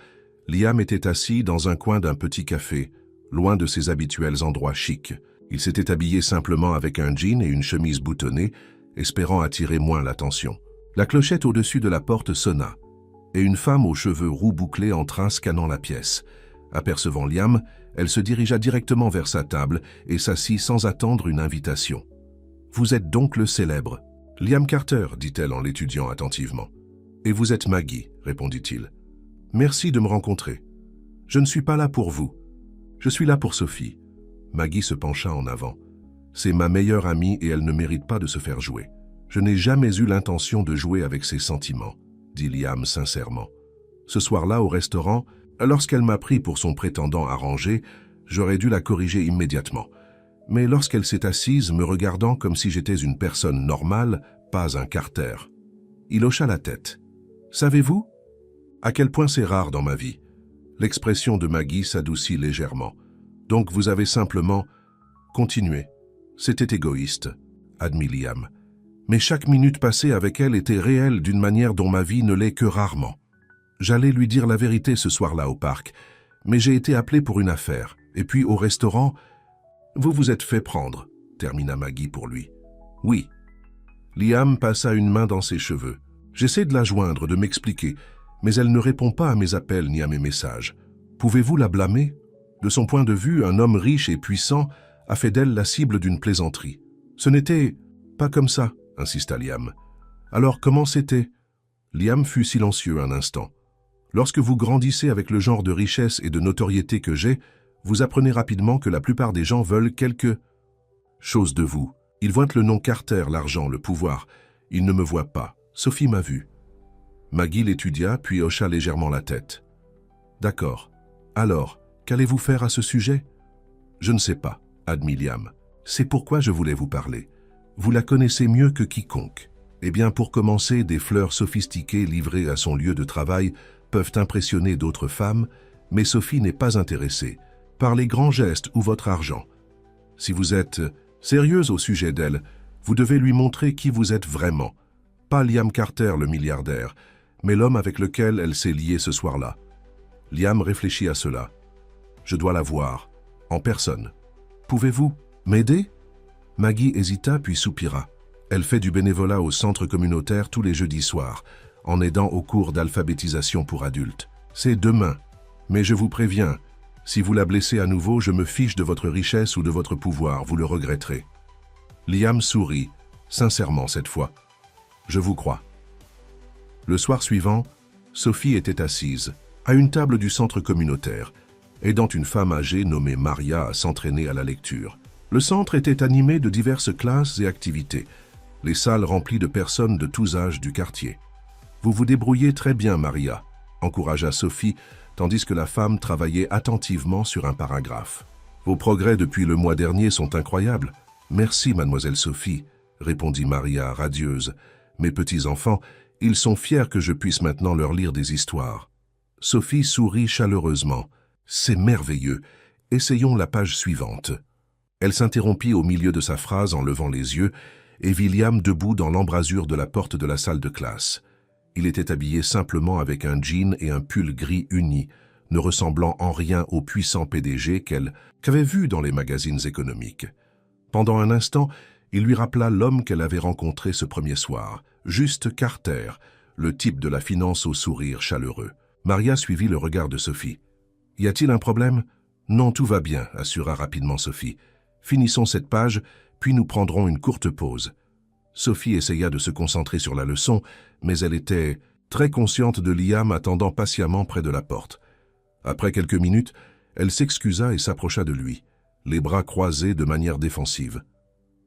Liam était assis dans un coin d'un petit café, loin de ses habituels endroits chics. Il s'était habillé simplement avec un jean et une chemise boutonnée, espérant attirer moins l'attention. La clochette au-dessus de la porte sonna, et une femme aux cheveux roux bouclés entra scannant la pièce. Apercevant Liam, elle se dirigea directement vers sa table et s'assit sans attendre une invitation. « Vous êtes donc le célèbre. »« Liam Carter, » dit-elle en l'étudiant attentivement. « Et vous êtes Maggie, » répondit-il. « Merci de me rencontrer. Je ne suis pas là pour vous. Je suis là pour Sophie. » Maggie se pencha en avant. « C'est ma meilleure amie et elle ne mérite pas de se faire jouer. Je n'ai jamais eu l'intention de jouer avec ses sentiments, » dit Liam sincèrement. Ce soir-là, au restaurant, lorsqu'elle m'a pris pour son prétendant arrangé, j'aurais dû la corriger immédiatement. Mais lorsqu'elle s'est assise, me regardant comme si j'étais une personne normale, pas un Carter, il hocha la tête. « Savez-vous à quel point c'est rare dans ma vie ?» L'expression de Maggie s'adoucit légèrement. « Donc vous avez simplement... » « Continuez. C'était égoïste, » admit Liam. « Mais chaque minute passée avec elle était réelle d'une manière dont ma vie ne l'est que rarement. J'allais lui dire la vérité ce soir-là au parc, mais j'ai été appelé pour une affaire. Et puis au restaurant... »« Vous vous êtes fait prendre, » termina Maggie pour lui. « Oui. » Liam passa une main dans ses cheveux. « J'essaie de la joindre, de m'expliquer, mais elle ne répond pas à mes appels ni à mes messages. Pouvez-vous la blâmer? De son point de vue, un homme riche et puissant a fait d'elle la cible d'une plaisanterie. Ce n'était pas comme ça, insista Liam. Alors comment c'était? Liam fut silencieux un instant. Lorsque vous grandissez avec le genre de richesse et de notoriété que j'ai, vous apprenez rapidement que la plupart des gens veulent quelque chose de vous. Ils voient le nom Carter, l'argent, le pouvoir. Ils ne me voient pas. Sophie m'a vu. Maggie l'étudia, puis hocha légèrement la tête. D'accord. Alors, qu'allez-vous faire à ce sujet? Je ne sais pas, admit Liam. C'est pourquoi je voulais vous parler. Vous la connaissez mieux que quiconque. Eh bien, pour commencer, des fleurs sophistiquées livrées à son lieu de travail peuvent impressionner d'autres femmes, mais Sophie n'est pas intéressée par les grands gestes ou votre argent. Si vous êtes sérieuse au sujet d'elle, vous devez lui montrer qui vous êtes vraiment. Pas Liam Carter, le milliardaire, mais l'homme avec lequel elle s'est liée ce soir-là. Liam réfléchit à cela. Je dois la voir, en personne. Pouvez-vous m'aider? Maggie hésita puis soupira. Elle fait du bénévolat au centre communautaire tous les jeudis soirs, en aidant aux cours d'alphabétisation pour adultes. C'est demain. Mais je vous préviens, si vous la blessez à nouveau, je me fiche de votre richesse ou de votre pouvoir, vous le regretterez. Liam sourit, sincèrement cette fois. Je vous crois. Le soir suivant, Sophie était assise, à une table du centre communautaire, aidant une femme âgée nommée Maria à s'entraîner à la lecture. Le centre était animé de diverses classes et activités, les salles remplies de personnes de tous âges du quartier. « Vous vous débrouillez très bien, Maria », encouragea Sophie, tandis que la femme travaillait attentivement sur un paragraphe. « Vos progrès depuis le mois dernier sont incroyables. Merci, mademoiselle Sophie, » répondit Maria, radieuse. « Mes petits-enfants, ils sont fiers que je puisse maintenant leur lire des histoires. » Sophie sourit chaleureusement. « C'est merveilleux. Essayons la page suivante. » Elle s'interrompit au milieu de sa phrase en levant les yeux et vit Liam debout dans l'embrasure de la porte de la salle de classe. Il était habillé simplement avec un jean et un pull gris uni, ne ressemblant en rien au puissant PDG qu'avait vu dans les magazines économiques. Pendant un instant, il lui rappela l'homme qu'elle avait rencontré ce premier soir, Juste Carter, le type de la finance au sourire chaleureux. Maria suivit le regard de Sophie. « Y a-t-il un problème ?»« Non, tout va bien », assura rapidement Sophie. « Finissons cette page, puis nous prendrons une courte pause. » Sophie essaya de se concentrer sur la leçon, mais elle était très consciente de Liam attendant patiemment près de la porte. Après quelques minutes, elle s'excusa et s'approcha de lui, les bras croisés de manière défensive.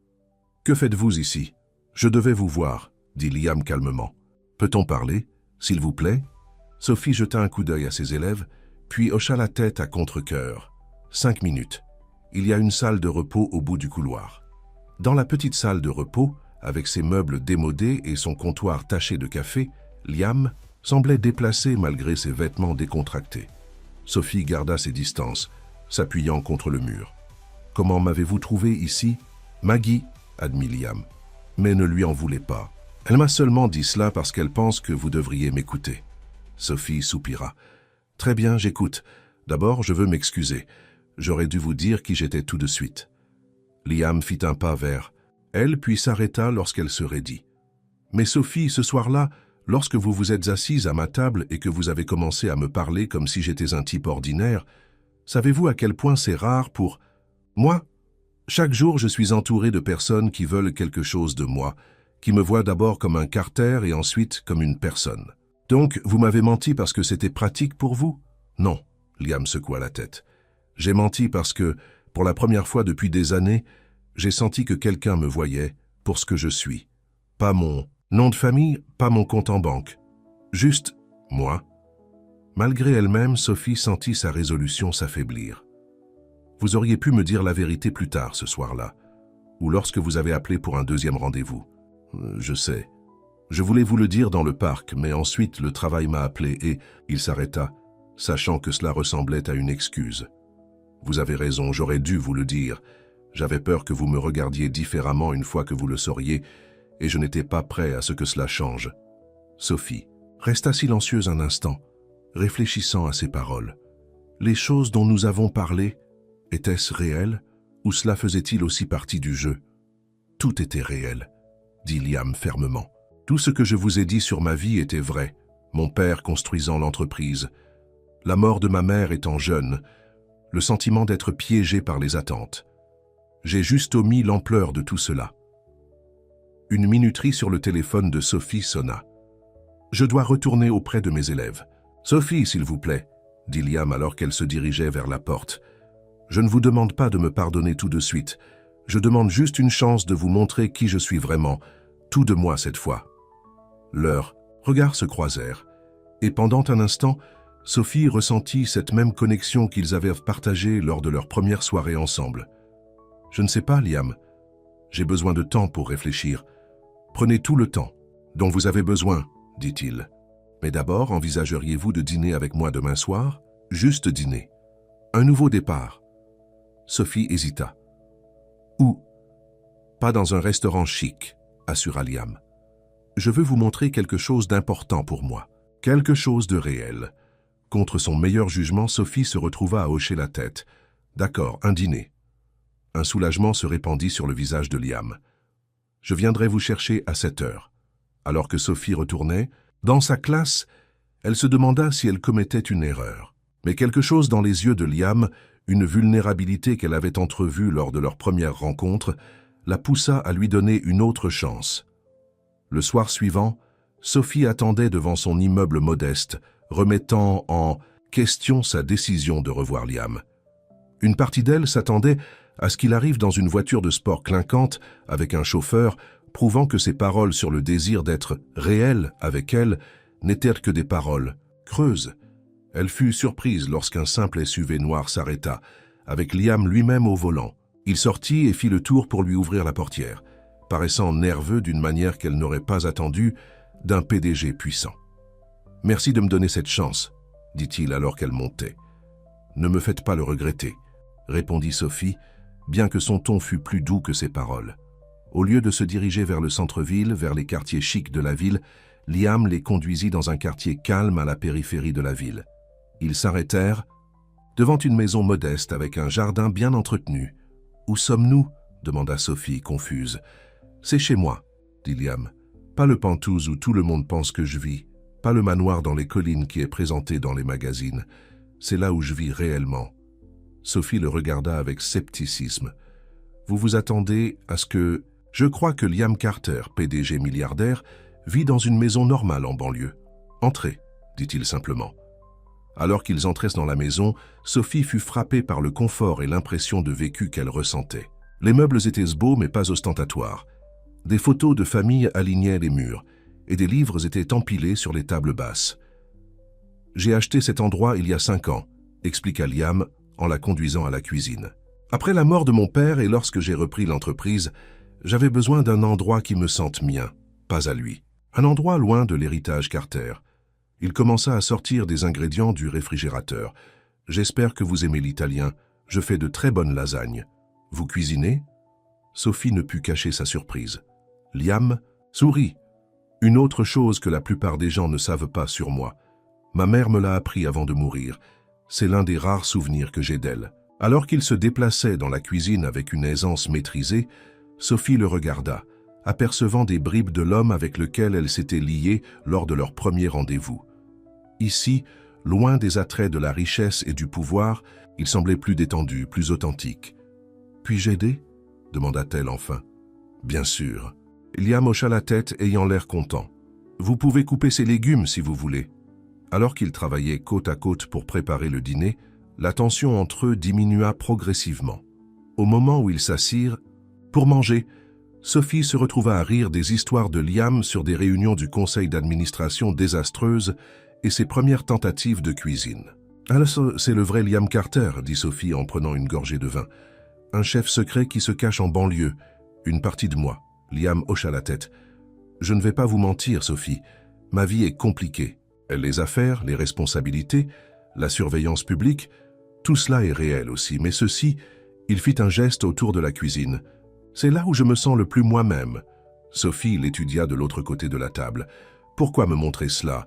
« Que faites-vous ici? Je devais vous voir, » dit Liam calmement. « Peut-on parler, s'il vous plaît ?» Sophie jeta un coup d'œil à ses élèves, puis hocha la tête à contre-cœur. 5 minutes. Il y a une salle de repos au bout du couloir. Dans la petite salle de repos, avec ses meubles démodés et son comptoir taché de café, Liam semblait déplacé malgré ses vêtements décontractés. Sophie garda ses distances, s'appuyant contre le mur. « Comment m'avez-vous trouvé ici ?»« Maggie, » admit Liam. « Mais ne lui en voulez pas. Elle m'a seulement dit cela parce qu'elle pense que vous devriez m'écouter. » Sophie soupira. « Très bien, j'écoute. D'abord, je veux m'excuser. J'aurais dû vous dire qui j'étais tout de suite. » Liam fit un pas vers elle, puis s'arrêta lorsqu'elle se raidit. « Mais Sophie, ce soir-là, lorsque vous vous êtes assise à ma table et que vous avez commencé à me parler comme si j'étais un type ordinaire, savez-vous à quel point c'est rare pour... Moi, chaque jour, je suis entouré de personnes qui veulent quelque chose de moi, qui me voient d'abord comme un Carter et ensuite comme une personne. Donc, vous m'avez menti parce que c'était pratique pour vous? Non, Liam secoua la tête. J'ai menti parce que, pour la première fois depuis des années, j'ai senti que quelqu'un me voyait pour ce que je suis. Pas mon nom de famille, pas mon compte en banque. Juste moi. Malgré elle-même, Sophie sentit sa résolution s'affaiblir. Vous auriez pu me dire la vérité plus tard ce soir-là, ou lorsque vous avez appelé pour un deuxième rendez-vous. Je sais. Je voulais vous le dire dans le parc, mais ensuite le travail m'a appelé et il s'arrêta, sachant que cela ressemblait à une excuse. Vous avez raison, j'aurais dû vous le dire. J'avais peur que vous me regardiez différemment une fois que vous le sauriez, et je n'étais pas prêt à ce que cela change. Sophie resta silencieuse un instant, réfléchissant à ses paroles. Les choses dont nous avons parlé, étaient-ce réel, ou cela faisait-il aussi partie du jeu? Tout était réel, dit Liam fermement. Tout ce que je vous ai dit sur ma vie était vrai, mon père construisant l'entreprise, la mort de ma mère étant jeune, le sentiment d'être piégé par les attentes. J'ai juste omis l'ampleur de tout cela. Une minuterie sur le téléphone de Sophie sonna. Je dois retourner auprès de mes élèves. Sophie, s'il vous plaît, dit Liam alors qu'elle se dirigeait vers la porte. Je ne vous demande pas de me pardonner tout de suite. Je demande juste une chance de vous montrer qui je suis vraiment, tout de moi cette fois. Leurs regards se croisèrent, et pendant un instant, Sophie ressentit cette même connexion qu'ils avaient partagée lors de leur première soirée ensemble. « Je ne sais pas, Liam. J'ai besoin de temps pour réfléchir. Prenez tout le temps dont vous avez besoin, dit-il. Mais d'abord, envisageriez-vous de dîner avec moi demain soir? Juste dîner. Un nouveau départ. » Sophie hésita. « Où? Pas dans un restaurant chic, assura Liam. Je veux vous montrer quelque chose d'important pour moi. Quelque chose de réel. » Contre son meilleur jugement, Sophie se retrouva à hocher la tête. « D'accord, un dîner. » Un soulagement se répandit sur le visage de Liam. « Je viendrai vous chercher à 7 heures. » Alors que Sophie retournait, dans sa classe, elle se demanda si elle commettait une erreur. Mais quelque chose dans les yeux de Liam, une vulnérabilité qu'elle avait entrevue lors de leur première rencontre, la poussa à lui donner une autre chance. Le soir suivant, Sophie attendait devant son immeuble modeste, remettant en question sa décision de revoir Liam. Une partie d'elle s'attendait à ce qu'il arrive dans une voiture de sport clinquante avec un chauffeur, prouvant que ses paroles sur le désir d'être réel avec elle n'étaient que des paroles creuses. Elle fut surprise lorsqu'un simple SUV noir s'arrêta, avec Liam lui-même au volant. Il sortit et fit le tour pour lui ouvrir la portière, paraissant nerveux d'une manière qu'elle n'aurait pas attendue d'un PDG puissant. « Merci de me donner cette chance, » dit-il alors qu'elle montait. « Ne me faites pas le regretter, » répondit Sophie, bien que son ton fût plus doux que ses paroles. Au lieu de se diriger vers le centre-ville, vers les quartiers chics de la ville, Liam les conduisit dans un quartier calme à la périphérie de la ville. Ils s'arrêtèrent devant une maison modeste avec un jardin bien entretenu. « Où sommes-nous » demanda Sophie, confuse. « C'est chez moi, » dit Liam. « Pas le Penthouse où tout le monde pense que je vis, pas le manoir dans les collines qui est présenté dans les magazines. C'est là où je vis réellement. » Sophie le regarda avec scepticisme. « Vous vous attendez à ce que... » « Je crois que Liam Carter, PDG milliardaire, vit dans une maison normale en banlieue. Entrez, » dit-il simplement. Alors qu'ils entraient dans la maison, Sophie fut frappée par le confort et l'impression de vécu qu'elle ressentait. Les meubles étaient beaux mais pas ostentatoires. Des photos de famille alignaient les murs, et des livres étaient empilés sur les tables basses. « J'ai acheté cet endroit il y a 5 ans, » expliqua Liam en la conduisant à la cuisine. « Après la mort de mon père et lorsque j'ai repris l'entreprise, j'avais besoin d'un endroit qui me sente mien, pas à lui. Un endroit loin de l'héritage Carter. » Il commença à sortir des ingrédients du réfrigérateur. « J'espère que vous aimez l'italien. Je fais de très bonnes lasagnes. Vous cuisinez ?» Sophie ne put cacher sa surprise. Liam sourit. « Une autre chose que la plupart des gens ne savent pas sur moi. Ma mère me l'a appris avant de mourir. C'est l'un des rares souvenirs que j'ai d'elle. » Alors qu'il se déplaçait dans la cuisine avec une aisance maîtrisée, Sophie le regarda, apercevant des bribes de l'homme avec lequel elle s'était liée lors de leur premier rendez-vous. Ici, loin des attraits de la richesse et du pouvoir, il semblait plus détendu, plus authentique. « Puis-je aider » demanda-t-elle enfin. « Bien sûr. » Liam hocha la tête, ayant l'air content. « Vous pouvez couper ces légumes si vous voulez. » Alors qu'ils travaillaient côte à côte pour préparer le dîner, la tension entre eux diminua progressivement. Au moment où ils s'assirent, pour manger, Sophie se retrouva à rire des histoires de Liam sur des réunions du conseil d'administration désastreuses et ses premières tentatives de cuisine. « Alors, c'est le vrai Liam Carter, » dit Sophie en prenant une gorgée de vin. « Un chef secret qui se cache en banlieue. Une partie de moi. » Liam hocha la tête. « Je ne vais pas vous mentir, Sophie. Ma vie est compliquée. Les affaires, les responsabilités, la surveillance publique, tout cela est réel aussi. Mais ceci, il fit un geste autour de la cuisine. C'est là où je me sens le plus moi-même. » Sophie l'étudia de l'autre côté de la table. « Pourquoi me montrer cela ?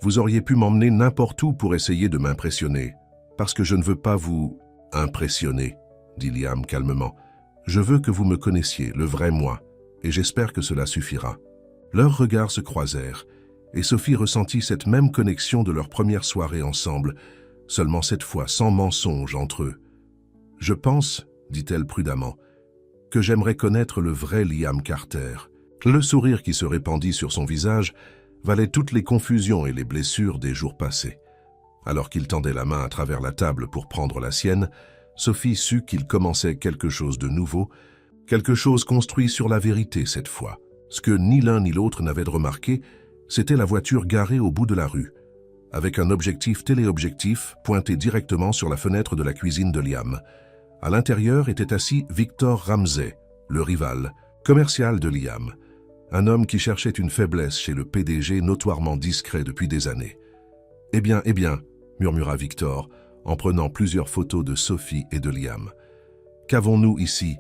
Vous auriez pu m'emmener n'importe où pour essayer de m'impressionner. Parce que je ne veux pas vous impressionner, » dit Liam calmement. « Je veux que vous me connaissiez, le vrai moi, et j'espère que cela suffira. » Leurs regards se croisèrent, et Sophie ressentit cette même connexion de leur première soirée ensemble, seulement cette fois sans mensonge entre eux. « Je pense, » dit-elle prudemment, « que j'aimerais connaître le vrai Liam Carter. » Le sourire qui se répandit sur son visage valait toutes les confusions et les blessures des jours passés. Alors qu'il tendait la main à travers la table pour prendre la sienne, Sophie sut qu'il commençait quelque chose de nouveau, quelque chose construit sur la vérité cette fois. Ce que ni l'un ni l'autre n'avaient remarqué, c'était la voiture garée au bout de la rue, avec un objectif téléobjectif pointé directement sur la fenêtre de la cuisine de Liam. À l'intérieur était assis Victor Ramsey, le rival, commercial de Liam, un homme qui cherchait une faiblesse chez le PDG notoirement discret depuis des années. « Eh bien, murmura Victor, en prenant plusieurs photos de Sophie et de Liam. « Qu'avons-nous ici?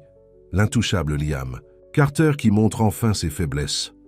L'intouchable Liam. Carter qui montre enfin ses faiblesses.